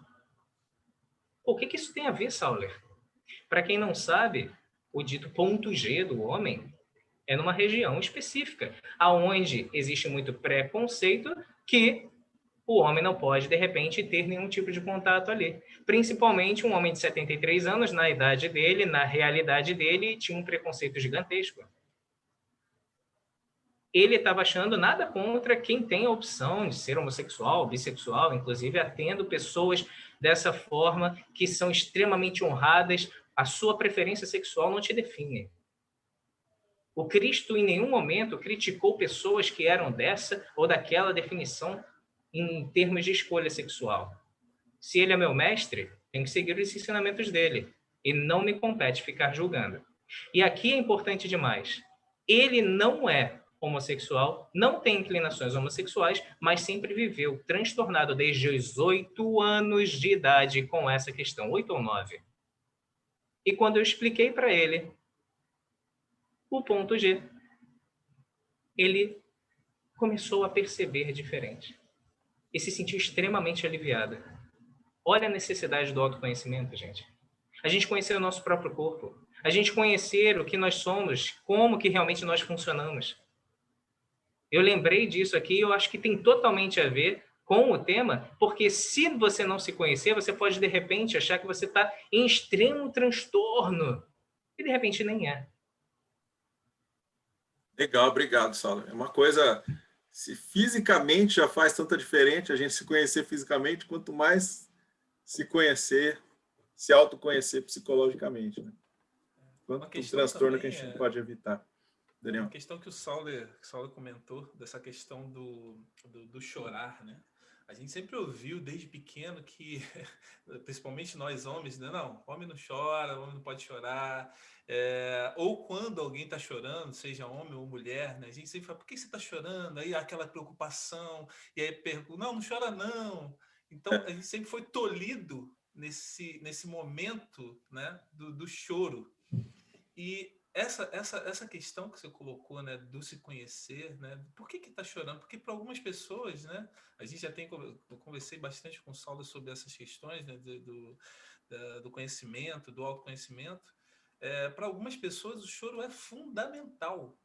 Speaker 4: Pô, o que isso tem a ver, Sauler? Para quem não sabe, o dito ponto G do homem é numa região específica, aonde existe muito preconceito que o homem não pode, de repente, ter nenhum tipo de contato ali. Principalmente um homem de 73 anos, na idade dele, na realidade dele, tinha um preconceito gigantesco. Ele estava achando nada contra quem tem a opção de ser homossexual, bissexual, inclusive atendo pessoas dessa forma que são extremamente honradas. A sua preferência sexual não te define. O Cristo em nenhum momento criticou pessoas que eram dessa ou daquela definição em termos de escolha sexual. Se ele é meu mestre, tenho que seguir os ensinamentos dele e não me compete ficar julgando. E aqui é importante demais. Ele não é homossexual, não tem inclinações homossexuais, mas sempre viveu transtornado desde os 8 anos de idade com essa questão, 8 ou 9. E quando eu expliquei para ele o ponto G, ele começou a perceber diferente e se sentiu extremamente aliviado. Olha a necessidade do autoconhecimento, gente. A gente conhecer o nosso próprio corpo, a gente conhecer o que nós somos, como que realmente nós funcionamos. Eu lembrei disso aqui, eu acho que tem totalmente a ver com o tema, porque se você não se conhecer, você pode, de repente, achar que você está em extremo transtorno, e de repente nem é.
Speaker 3: Legal, obrigado, Saulo. É uma coisa, se fisicamente já faz tanta diferença, a gente se conhecer fisicamente, quanto mais se conhecer, se autoconhecer psicologicamente, né? Quanto transtorno que a gente pode evitar. Daniel.
Speaker 1: Uma questão que o Sauler comentou, dessa questão do chorar, né? A gente sempre ouviu desde pequeno que, principalmente nós homens, né? Não, homem não chora, homem não pode chorar. Ou quando alguém está chorando, seja homem ou mulher, né? A gente sempre fala, por que você está chorando? Aí aquela preocupação, e aí pergunta, não chora não. Então, a gente sempre foi tolhido nesse momento, né? do choro. E essa questão que você colocou, né, do se conhecer, né, por que está chorando? Porque para algumas pessoas, né, a gente eu conversei bastante com o Saulo sobre essas questões, né, do conhecimento, do autoconhecimento. Para algumas pessoas o choro é fundamental.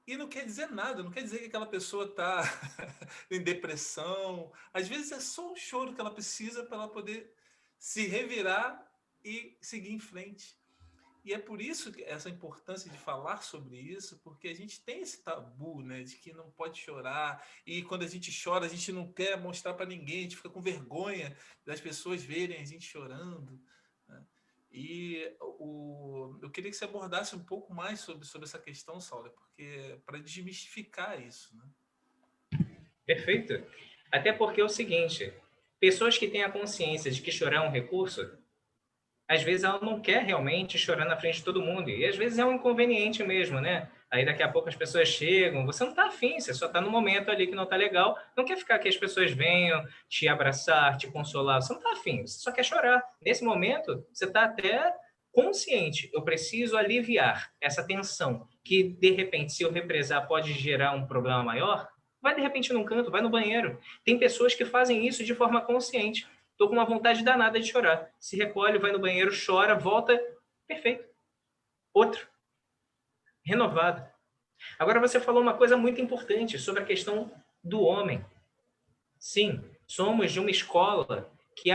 Speaker 1: E não quer dizer nada, não quer dizer que aquela pessoa está em depressão. Às vezes é só um choro que ela precisa para ela poder se revirar e seguir em frente. E é por isso que essa importância de falar sobre isso, porque a gente tem esse tabu, né, de que não pode chorar, e quando a gente chora, a gente não quer mostrar para ninguém, a gente fica com vergonha das pessoas verem a gente chorando, né? E eu queria que você abordasse um pouco mais sobre essa questão, Saulo, porque para desmistificar isso, né?
Speaker 4: Perfeito. Até porque é o seguinte, pessoas que têm a consciência de que chorar é um recurso, às vezes ela não quer realmente chorar na frente de todo mundo. E às vezes é um inconveniente mesmo, né? Aí daqui a pouco as pessoas chegam, você não está afim, você só está no momento ali que não está legal, não quer ficar que as pessoas venham te abraçar, te consolar, você não está afim, você só quer chorar. Nesse momento, você está até consciente, eu preciso aliviar essa tensão, que de repente, se eu represar, pode gerar um problema maior, vai de repente num canto, vai no banheiro. Tem pessoas que fazem isso de forma consciente. Estou com uma vontade danada de chorar. Se recolhe, vai no banheiro, chora, volta. Perfeito. Outro. Renovado. Agora você falou uma coisa muito importante sobre a questão do homem. Sim, somos de uma escola que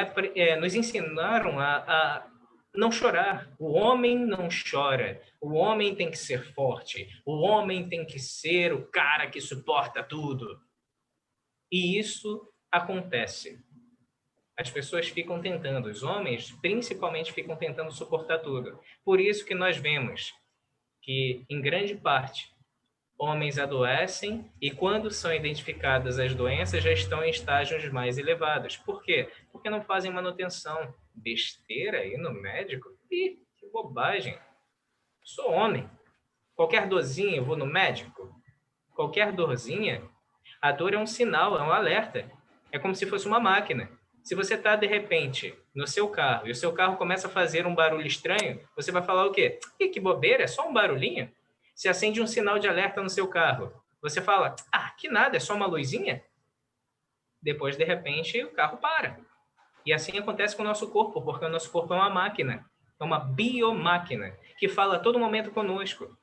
Speaker 4: nos ensinaram a não chorar. O homem não chora. O homem tem que ser forte. O homem tem que ser o cara que suporta tudo. E isso acontece. As pessoas ficam tentando, os homens principalmente ficam tentando suportar tudo. Por isso que nós vemos que, em grande parte, homens adoecem e, quando são identificadas as doenças, já estão em estágios mais elevados. Por quê? Porque não fazem manutenção. Besteira ir no médico? Ih, que bobagem. Sou homem. Qualquer dorzinha eu vou no médico? Qualquer dorzinha, a dor é um sinal, é um alerta. É como se fosse uma máquina. Se você está, de repente, no seu carro e o seu carro começa a fazer um barulho estranho, você vai falar o quê? Que bobeira, é só um barulhinho? Se acende um sinal de alerta no seu carro, você fala, que nada, é só uma luzinha? Depois, de repente, o carro para. E assim acontece com o nosso corpo, porque o nosso corpo é uma máquina, é uma biomáquina, que fala a todo momento conosco.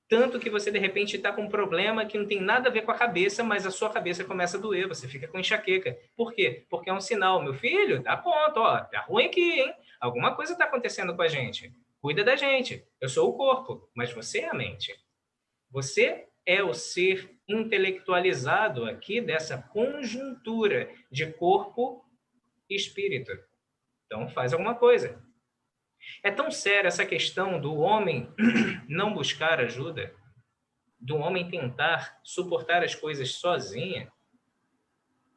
Speaker 4: Tanto que você, de repente, está com um problema que não tem nada a ver com a cabeça, mas a sua cabeça começa a doer, você fica com enxaqueca. Por quê? Porque é um sinal. Meu filho, dá ponto, ó, tá ruim aqui, hein? Alguma coisa está acontecendo com a gente. Cuida da gente. Eu sou o corpo, mas você é a mente. Você é o ser intelectualizado aqui dessa conjuntura de corpo e espírito. Então, faz alguma coisa. É tão séria essa questão do homem não buscar ajuda, do homem tentar suportar as coisas sozinha,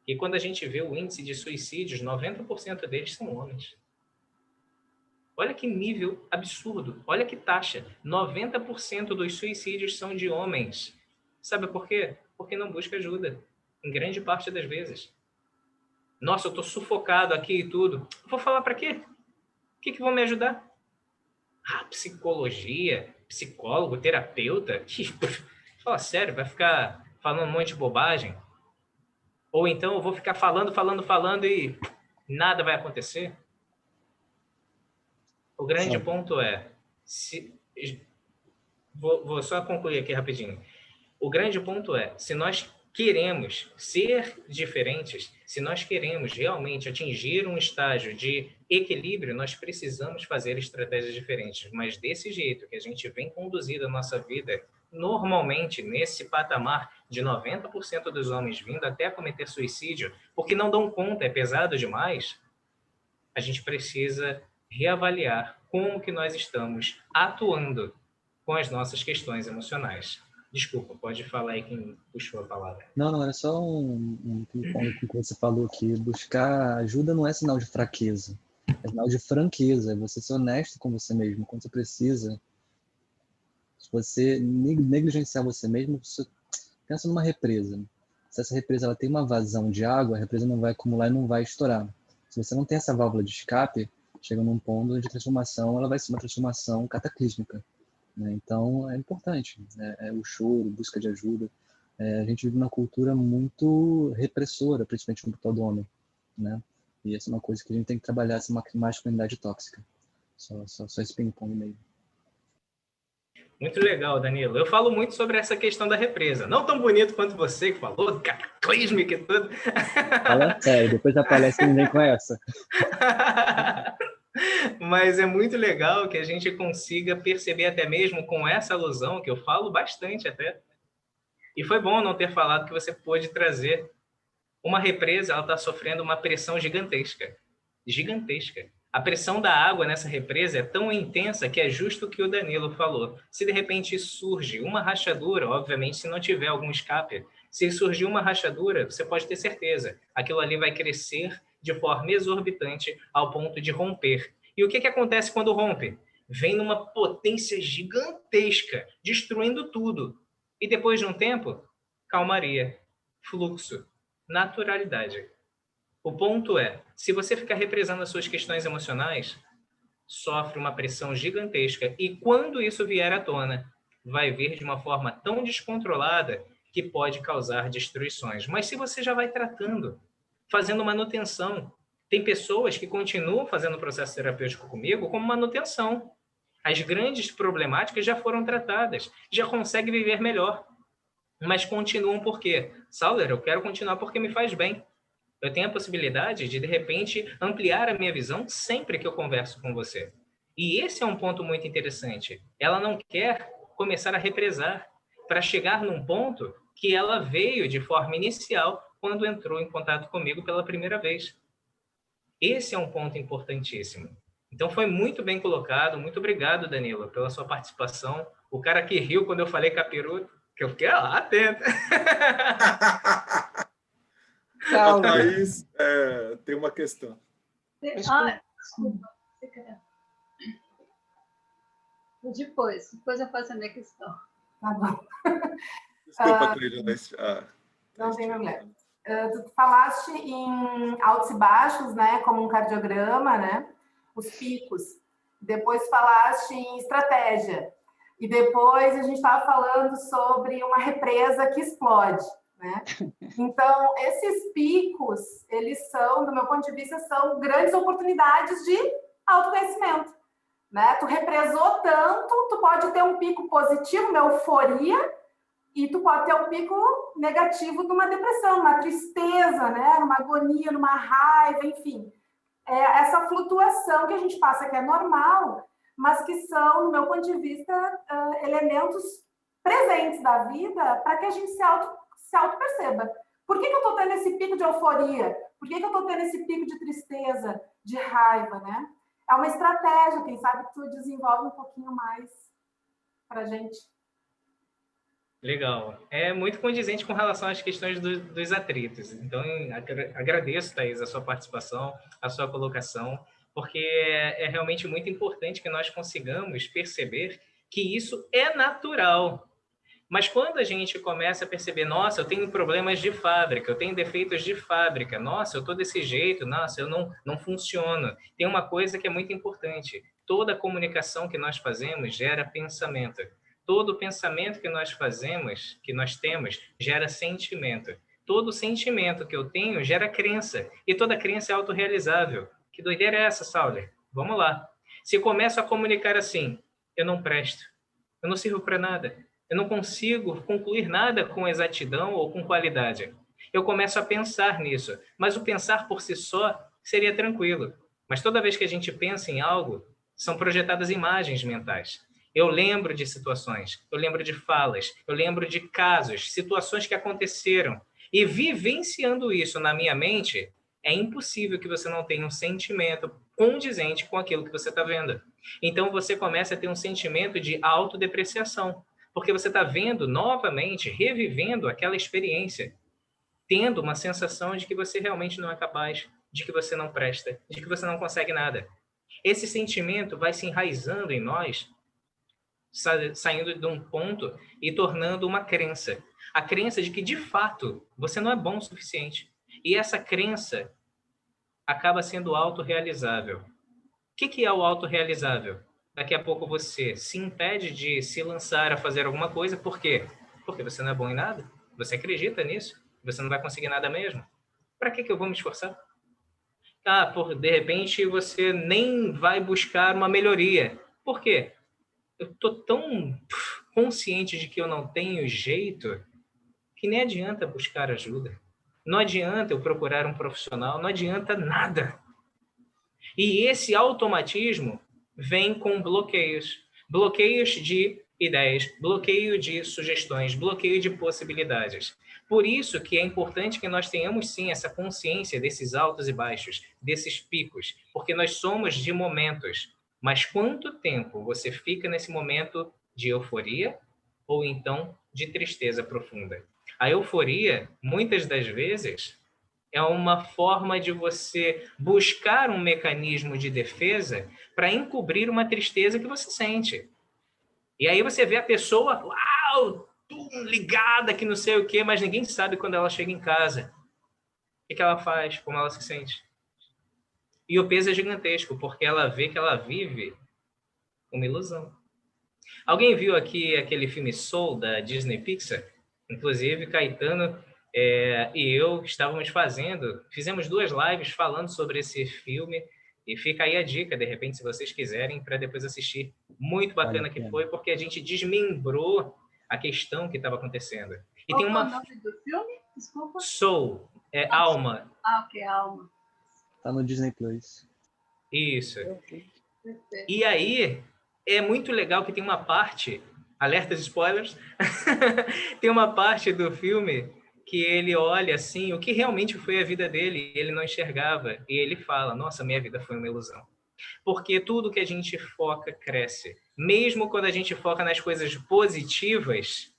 Speaker 4: que quando a gente vê o índice de suicídios, 90% deles são homens. Olha que nível absurdo, olha que taxa. 90% dos suicídios são de homens. Sabe por quê? Porque não busca ajuda, em grande parte das vezes. Nossa, eu estou sufocado aqui e tudo. Vou falar para quê? O que vão me ajudar? Psicologia, psicólogo, terapeuta. Fala sério, vai ficar falando um monte de bobagem? Ou então eu vou ficar falando e nada vai acontecer? O grande ponto é... Vou só concluir aqui rapidinho. O grande ponto é, se nós queremos ser diferentes, se nós queremos realmente atingir um estágio de equilíbrio, nós precisamos fazer estratégias diferentes. Mas desse jeito que a gente vem conduzindo a nossa vida, normalmente nesse patamar de 90% dos homens vindo até cometer suicídio, porque não dão conta, é pesado demais, a gente precisa reavaliar como que nós estamos atuando com as nossas questões emocionais. Desculpa, pode falar aí quem puxou a palavra.
Speaker 2: Não, era só um ponto que você falou que buscar ajuda não é sinal de fraqueza, é sinal de franqueza, é você ser honesto com você mesmo. Quando você precisa, se você negligenciar você mesmo, você pensa numa represa. Se essa represa ela tem uma vazão de água, a represa não vai acumular e não vai estourar. Se você não tem essa válvula de escape, chega num ponto de transformação, ela vai ser uma transformação cataclísmica. Então, é importante. É o choro, busca de ajuda. A gente vive numa cultura muito repressora, principalmente no papel do homem. E essa é uma coisa que a gente tem que trabalhar, essa masculinidade tóxica. Só esse ping-pong mesmo.
Speaker 4: Muito legal, Danilo. Eu falo muito sobre essa questão da represa. Não tão bonito quanto você que falou, cataclísmico e tudo.
Speaker 2: Fala sério, depois aparece que ninguém com essa.
Speaker 4: Mas é muito legal que a gente consiga perceber até mesmo com essa alusão, que eu falo bastante até. E foi bom não ter falado que você pôde trazer. Uma represa, ela está sofrendo uma pressão gigantesca. Gigantesca. A pressão da água nessa represa é tão intensa que é justo o que o Danilo falou. Se de repente surge uma rachadura, obviamente se não tiver algum escape, se surgir uma rachadura, você pode ter certeza, aquilo ali vai crescer de forma exorbitante ao ponto de romper. E o que acontece quando rompe? Vem numa potência gigantesca, destruindo tudo. E depois de um tempo, calmaria, fluxo, naturalidade. O ponto é, se você ficar represando as suas questões emocionais, sofre uma pressão gigantesca. E quando isso vier à tona, vai vir de uma forma tão descontrolada que pode causar destruições. Mas se você já vai tratando, fazendo manutenção, tem pessoas que continuam fazendo o processo terapêutico comigo como manutenção. As grandes problemáticas já foram tratadas, já conseguem viver melhor. Mas continuam por quê? Sauler, eu quero continuar porque me faz bem. Eu tenho a possibilidade de repente, ampliar a minha visão sempre que eu converso com você. E esse é um ponto muito interessante. Ela não quer começar a represar para chegar num ponto que ela veio de forma inicial quando entrou em contato comigo pela primeira vez. Esse é um ponto importantíssimo. Então, foi muito bem colocado. Muito obrigado, Danilo, pela sua participação. O cara que riu quando eu falei capiroto, que eu fiquei atento.
Speaker 3: A Thaís tem uma questão.
Speaker 5: Desculpa. Depois eu faço a minha questão.
Speaker 6: Tá bom.
Speaker 3: Desculpa, Cleide, mas...
Speaker 6: Não tem problema. Tu falaste em altos e baixos, né, como um cardiograma, né, os picos. Depois falaste em estratégia. E depois a gente estava falando sobre uma represa que explode, né? Então, esses picos, eles são, do meu ponto de vista, são grandes oportunidades de autoconhecimento, né? Tu represou tanto, tu pode ter um pico positivo, uma euforia, e tu pode ter um pico negativo de uma depressão, uma tristeza, né? Uma agonia, numa raiva, enfim. Essa flutuação que a gente passa, que é normal, mas que são, no meu ponto de vista, elementos presentes da vida para que a gente se auto-perceba. Por que eu estou tendo esse pico de euforia? Por que eu estou tendo esse pico de tristeza, de raiva, né? É uma estratégia, quem sabe tu desenvolve um pouquinho mais para a gente.
Speaker 4: Legal. É muito condizente com relação às questões dos atritos. Então, agradeço, Thaís, a sua participação, a sua colocação, porque é realmente muito importante que nós consigamos perceber que isso é natural. Mas quando a gente começa a perceber, nossa, eu tenho problemas de fábrica, eu tenho defeitos de fábrica, nossa, eu estou desse jeito, nossa, eu não funciono. Tem uma coisa que é muito importante. Toda comunicação que nós fazemos gera pensamento. Todo pensamento que nós fazemos, que nós temos, gera sentimento. Todo sentimento que eu tenho gera crença. E toda crença é autorrealizável. Que doideira é essa, Sauler? Vamos lá. Se eu começo a comunicar assim, eu não presto, eu não sirvo para nada, eu não consigo concluir nada com exatidão ou com qualidade. Eu começo a pensar nisso, mas o pensar por si só seria tranquilo. Mas toda vez que a gente pensa em algo, são projetadas imagens mentais. Eu lembro de situações, eu lembro de falas, eu lembro de casos, situações que aconteceram. E vivenciando isso na minha mente, é impossível que você não tenha um sentimento condizente com aquilo que você está vendo. Então você começa a ter um sentimento de autodepreciação, porque você está vendo novamente, revivendo aquela experiência, tendo uma sensação de que você realmente não é capaz, de que você não presta, de que você não consegue nada. Esse sentimento vai se enraizando em nós, saindo de um ponto e tornando uma crença. A crença de que, de fato, você não é bom o suficiente. E essa crença acaba sendo autorrealizável. O que é o autorrealizável? Daqui a pouco você se impede de se lançar a fazer alguma coisa. Por quê? Porque você não é bom em nada. Você acredita nisso. Você não vai conseguir nada mesmo. Para que eu vou me esforçar? De repente você nem vai buscar uma melhoria. Por quê? Eu estou tão consciente de que eu não tenho jeito que nem adianta buscar ajuda. Não adianta eu procurar um profissional, não adianta nada. E esse automatismo vem com bloqueios. Bloqueios de ideias, bloqueio de sugestões, bloqueio de possibilidades. Por isso que é importante que nós tenhamos, sim, essa consciência desses altos e baixos, desses picos, porque nós somos de momentos. Mas quanto tempo você fica nesse momento de euforia ou então de tristeza profunda? A euforia, muitas das vezes, é uma forma de você buscar um mecanismo de defesa para encobrir uma tristeza que você sente. E aí você vê a pessoa, uau, ligada que não sei o quê, mas ninguém sabe quando ela chega em casa. O que ela faz, como ela se sente. E o peso é gigantesco, porque ela vê que ela vive uma ilusão. Alguém viu aqui aquele filme Soul, da Disney Pixar? Inclusive, Caetano e eu fizemos 2 lives falando sobre esse filme, e fica aí a dica, de repente, se vocês quiserem, para depois assistir. Muito bacana que foi, porque a gente desmembrou a questão que estava acontecendo. E
Speaker 5: Qual
Speaker 4: tem uma...
Speaker 5: é o nome do filme? Desculpa.
Speaker 4: Soul, Alma.
Speaker 5: Ok, Alma.
Speaker 2: Tá no Disney Plus.
Speaker 4: Isso.
Speaker 5: Perfeito.
Speaker 4: E aí, é muito legal que tem uma parte, alertas spoilers, tem uma parte do filme que ele olha assim, o que realmente foi a vida dele, ele não enxergava, e ele fala, nossa, minha vida foi uma ilusão. Porque tudo que a gente foca cresce. Mesmo quando a gente foca nas coisas positivas,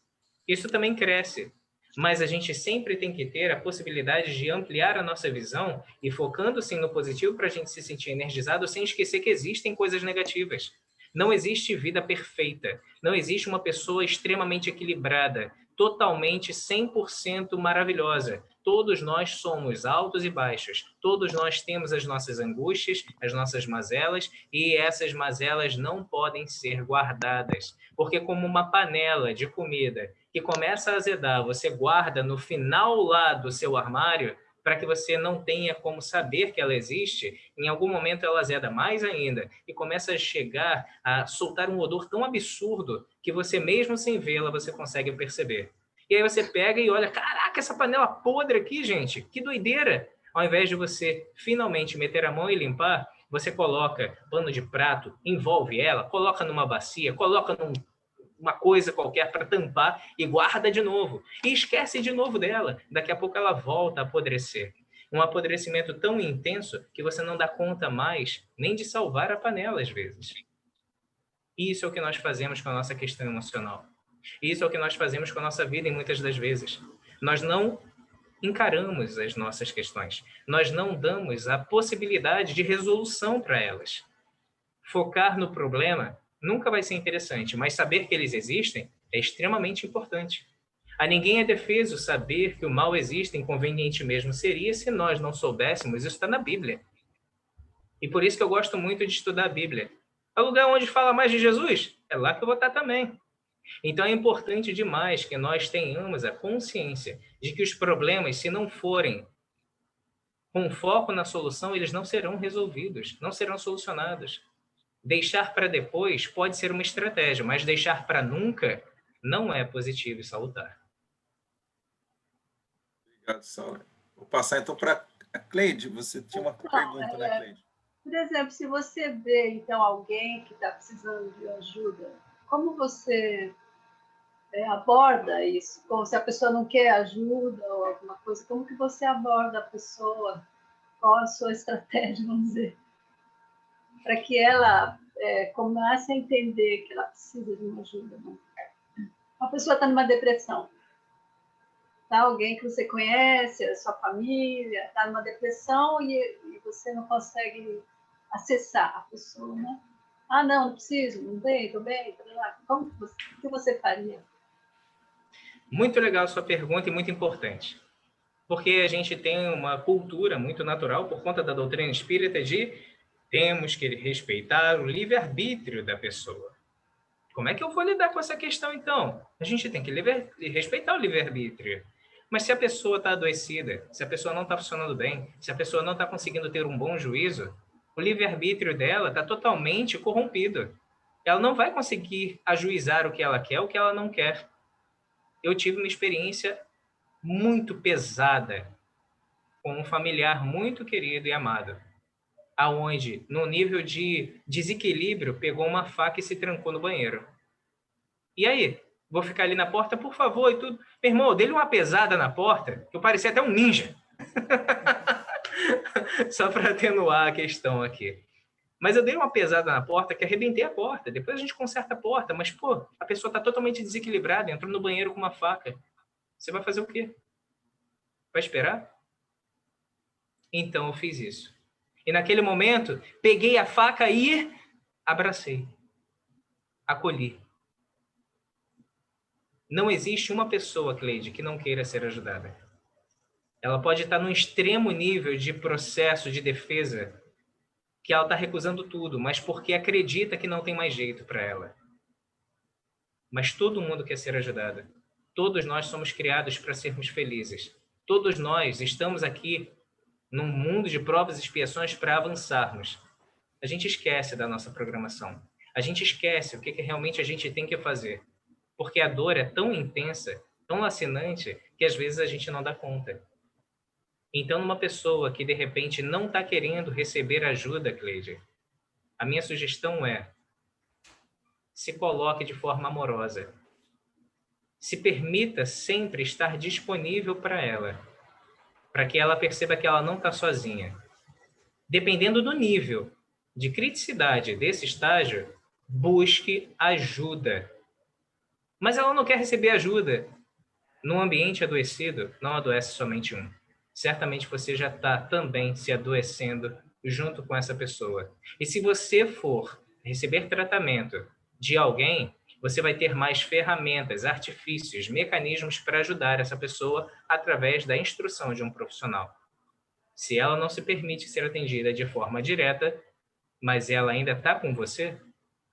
Speaker 4: isso também cresce. Mas a gente sempre tem que ter a possibilidade de ampliar a nossa visão e focando sim no positivo para a gente se sentir energizado, sem esquecer que existem coisas negativas. Não existe vida perfeita. Não existe uma pessoa extremamente equilibrada, totalmente 100% maravilhosa. Todos nós somos altos e baixos. Todos nós temos as nossas angústias, as nossas mazelas, e essas mazelas não podem ser guardadas. Porque como uma panela de comida que começa a azedar, você guarda no final lá do seu armário, para que você não tenha como saber que ela existe, em algum momento ela azeda mais ainda e começa a chegar a soltar um odor tão absurdo que você mesmo sem vê-la, você consegue perceber. E aí você pega e olha, caraca, essa panela podre aqui, gente, que doideira! Ao invés de você finalmente meter a mão e limpar, você coloca pano de prato, envolve ela, coloca numa bacia, coloca uma coisa qualquer para tampar e guarda de novo. E esquece de novo dela. Daqui a pouco ela volta a apodrecer. Um apodrecimento tão intenso que você não dá conta mais nem de salvar a panela às vezes. Isso é o que nós fazemos com a nossa questão emocional. Isso é o que nós fazemos com a nossa vida em muitas das vezes. Nós não encaramos as nossas questões. Nós não damos a possibilidade de resolução para elas. Focar no problema nunca vai ser interessante, mas saber que eles existem é extremamente importante. A ninguém é defeso saber que o mal existe, inconveniente mesmo seria se nós não soubéssemos, isso está na Bíblia. E por isso que eu gosto muito de estudar a Bíblia. É o lugar onde fala mais de Jesus, é lá que eu vou estar também. Então é importante demais que nós tenhamos a consciência de que os problemas, se não forem com foco na solução, eles não serão resolvidos, não serão solucionados. Deixar para depois pode ser uma estratégia, mas deixar para nunca não é positivo e salutar.
Speaker 3: Obrigado, Saulo. Vou passar então para a Cleide. Você tinha uma pergunta, né, Cleide?
Speaker 5: Por exemplo, se você vê, então, alguém que está precisando de ajuda, como você aborda isso? Como se a pessoa não quer ajuda ou alguma coisa, como que você aborda a pessoa? Qual a sua estratégia, vamos dizer, para que ela comece a entender que ela precisa de uma ajuda? Né? Uma pessoa está numa depressão, tá? Alguém que você conhece, a sua família, está numa depressão e você não consegue acessar a pessoa, né? Ah, não preciso, não bem, estou bem. Como o que você faria?
Speaker 4: Muito legal a sua pergunta e muito importante. Porque a gente tem uma cultura muito natural, por conta da doutrina espírita, de temos que respeitar o livre-arbítrio da pessoa. Como é que eu vou lidar com essa questão, então? A gente tem que respeitar o livre-arbítrio. Mas se a pessoa está adoecida, se a pessoa não está funcionando bem, se a pessoa não está conseguindo ter um bom juízo, o livre-arbítrio dela está totalmente corrompido. Ela não vai conseguir ajuizar o que ela quer, o que ela não quer. Eu tive uma experiência muito pesada com um familiar muito querido e amado, aonde, no nível de desequilíbrio, pegou uma faca e se trancou no banheiro. E aí? Vou ficar ali na porta, por favor, e tudo. Meu irmão, eu dei uma pesada na porta, que eu parecia até um ninja. Só para atenuar a questão aqui. Mas eu dei uma pesada na porta que arrebentei a porta. Depois a gente conserta a porta, mas, pô, a pessoa está totalmente desequilibrada, entrou no banheiro com uma faca. Você vai fazer o quê? Vai esperar? Então eu fiz isso. E naquele momento, peguei a faca e abracei. Acolhi. Não existe uma pessoa, Cleide, que não queira ser ajudada. Ela pode estar num extremo nível de processo de defesa, que ela está recusando tudo, mas porque acredita que não tem mais jeito para ela. Mas todo mundo quer ser ajudado. Todos nós somos criados para sermos felizes. Todos nós estamos aqui num mundo de provas e expiações para avançarmos. A gente esquece da nossa programação. A gente esquece o que realmente a gente tem que fazer. Porque a dor é tão intensa, tão lacinante, que às vezes a gente não dá conta. Então, uma pessoa que de repente não está querendo receber ajuda, Cleide, A minha sugestão é: se coloque de forma amorosa. Se permita sempre estar disponível para ela, para que ela perceba que ela não está sozinha. Dependendo do nível de criticidade desse estágio, busque ajuda. Mas ela não quer receber ajuda. Num ambiente adoecido, não adoece somente um. Certamente você já está também se adoecendo junto com essa pessoa. E se você for receber tratamento de alguém, você vai ter mais ferramentas, artifícios, mecanismos para ajudar essa pessoa através da instrução de um profissional. Se ela não se permite ser atendida de forma direta, mas ela ainda está com você,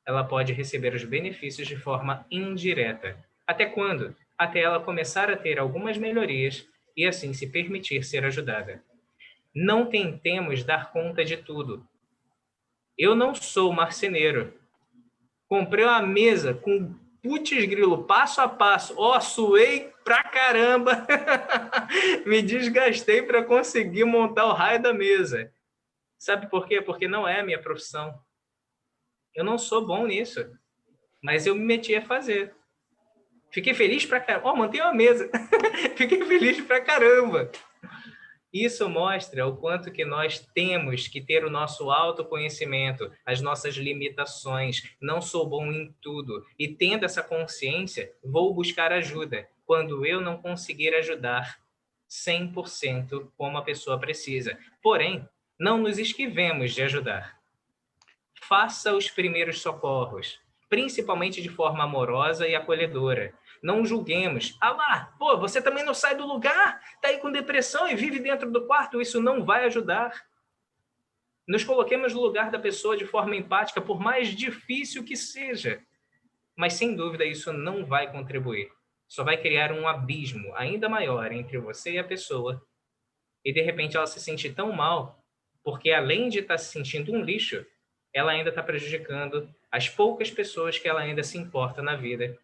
Speaker 4: ela pode receber os benefícios de forma indireta. Até quando? Até ela começar a ter algumas melhorias e assim se permitir ser ajudada. Não tentemos dar conta de tudo. Eu não sou marceneiro. Comprei uma mesa com putz grilo, passo a passo. Suei pra caramba. Me desgastei para conseguir montar o raio da mesa. Sabe por quê? Porque não é a minha profissão. Eu não sou bom nisso. Mas eu me meti a fazer. Fiquei feliz pra caramba. Montei uma mesa. Fiquei feliz pra caramba. Isso mostra o quanto que nós temos que ter o nosso autoconhecimento, as nossas limitações. Não sou bom em tudo. E tendo essa consciência, vou buscar ajuda quando eu não conseguir ajudar 100% como a pessoa precisa. Porém, não nos esquivemos de ajudar. Faça os primeiros socorros, principalmente de forma amorosa e acolhedora. Não julguemos. Você também não sai do lugar? Está aí com depressão e vive dentro do quarto? Isso não vai ajudar. Nos coloquemos no lugar da pessoa de forma empática, por mais difícil que seja. Mas, sem dúvida, isso não vai contribuir. Só vai criar um abismo ainda maior entre você e a pessoa. E, de repente, ela se sente tão mal, porque, além de estar se sentindo um lixo, ela ainda está prejudicando as poucas pessoas que ela ainda se importa na vida,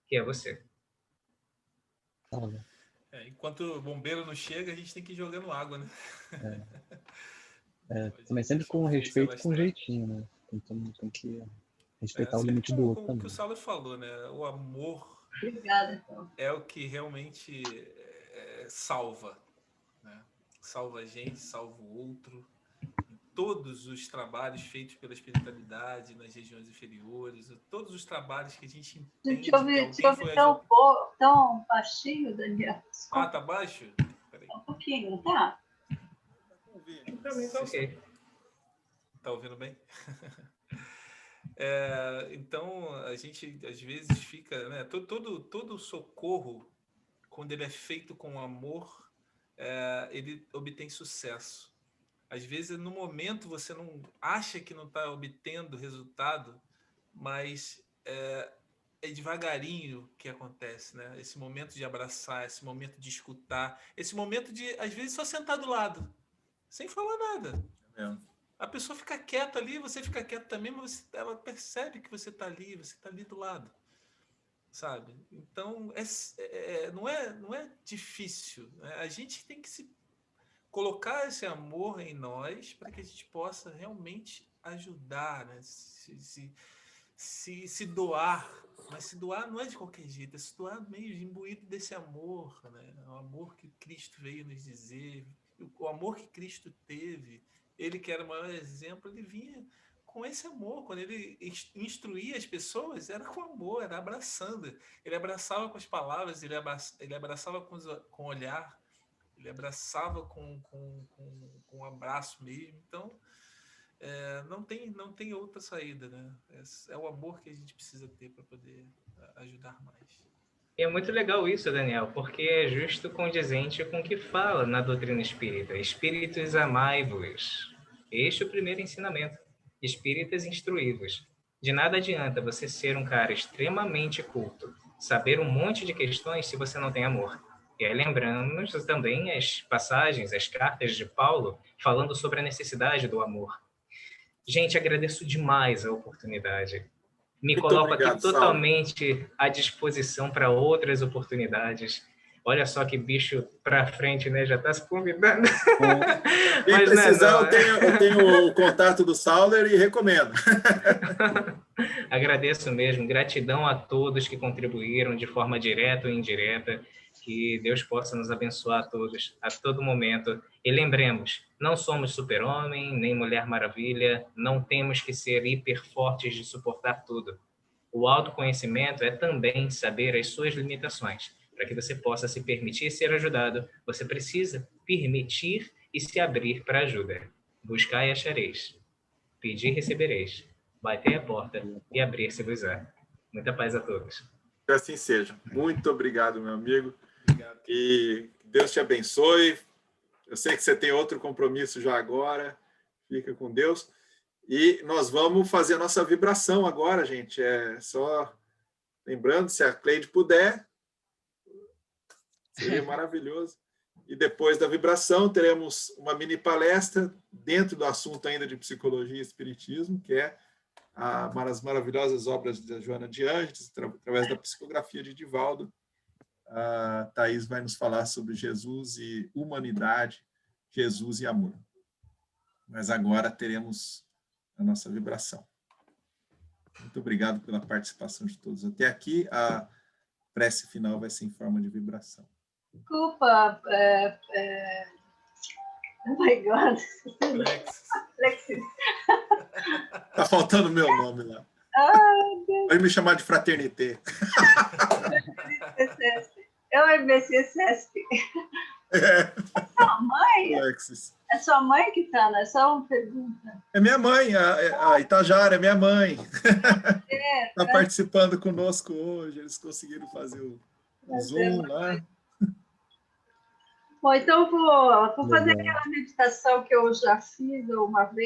Speaker 4: que é você.
Speaker 1: Enquanto o bombeiro não chega, a gente tem que ir jogando água, né?
Speaker 2: Também sempre com respeito, com jeitinho, né? Tem que respeitar o limite do outro também.
Speaker 1: O que o Saulo falou, né? O amor é o que realmente salva, né? Salva a gente, salva o outro. Todos os trabalhos feitos pela espiritualidade nas regiões inferiores, todos os trabalhos que a gente entende.
Speaker 5: Te ouvi tão baixinho, Daniel.
Speaker 1: Tá baixo? Peraí.
Speaker 5: Um pouquinho, não tá?
Speaker 4: Ok.
Speaker 1: Tá ouvindo bem? Então, a gente às vezes fica, né? Todo socorro, quando ele é feito com amor, ele obtém sucesso. Às vezes, no momento, você não acha que não está obtendo resultado, mas é devagarinho que acontece, né? Esse momento de abraçar, esse momento de escutar, esse momento de, às vezes, só sentar do lado, sem falar nada. A pessoa fica quieta ali, você fica quieto também, mas ela percebe que você está ali do lado, sabe? Então, não é difícil, né? A gente tem que se colocar esse amor em nós para que a gente possa realmente ajudar, né? Se doar. Mas se doar não é de qualquer jeito, é se doar meio imbuído desse amor, né? O amor que Cristo veio nos dizer, o amor que Cristo teve. Ele, que era o maior exemplo, ele vinha com esse amor. Quando ele instruía as pessoas, era com amor, era abraçando. Ele abraçava com as palavras, ele abraçava com o olhar, ele abraçava com um abraço mesmo. Então, não tem outra saída, né? É o amor que a gente precisa ter para poder ajudar mais.
Speaker 4: E é muito legal isso, Daniel, porque é justo condizente com o que fala na doutrina espírita. Espíritos amai-vos. Este é o primeiro ensinamento. Espíritas instruí-vos. De nada adianta você ser um cara extremamente culto, saber um monte de questões se você não tem amor. E aí lembramos também as passagens, as cartas de Paulo, falando sobre a necessidade do amor. Gente, agradeço demais a oportunidade. Me coloco aqui totalmente à disposição para outras oportunidades. Olha só que bicho para frente, né? Já está se convidando.
Speaker 3: Quem
Speaker 4: Mas,
Speaker 3: precisar,
Speaker 4: né,
Speaker 3: eu tenho o contato do Sauler e recomendo.
Speaker 4: Agradeço mesmo, gratidão a todos que contribuíram de forma direta ou indireta, que Deus possa nos abençoar a todos, a todo momento. E lembremos, não somos super-homem, nem Mulher Maravilha, não temos que ser hiper fortes de suportar tudo. O autoconhecimento é também saber as suas limitações. Para que você possa se permitir ser ajudado, você precisa permitir e se abrir para ajuda. Buscar e achareis. Pedir e recebereis. Bater a porta e abrir-se-vos-á. Muita paz a todos.
Speaker 3: Que assim seja. Muito obrigado, meu amigo.
Speaker 1: Obrigado.
Speaker 3: E Deus te abençoe. Eu sei que você tem outro compromisso já agora. Fica com Deus. E nós vamos fazer a nossa vibração agora, gente. É só lembrando, se a Cleide puder, seria maravilhoso. E depois da vibração, teremos uma mini palestra dentro do assunto ainda de psicologia e espiritismo, que é as maravilhosas obras da Joana de Ângeles, através da psicografia de Divaldo. A Thaís vai nos falar sobre Jesus e humanidade, Jesus e amor. Mas agora teremos a nossa vibração. Muito obrigado pela participação de todos até aqui. A prece final vai ser em forma de vibração.
Speaker 5: Desculpa. Oh my God.
Speaker 1: Alexis.
Speaker 3: Tá faltando o meu nome lá.
Speaker 5: Deus.
Speaker 3: Pode me chamar de Fraternité.
Speaker 5: É o MBCSESP. Sua mãe?
Speaker 3: Alexis.
Speaker 5: É sua mãe que está, não é só uma pergunta.
Speaker 3: É minha mãe, a Itajara, é minha mãe. Está participando conosco hoje. Eles conseguiram fazer o Zoom lá.
Speaker 5: Bom, então vou fazer aquela meditação que eu já fiz uma vez.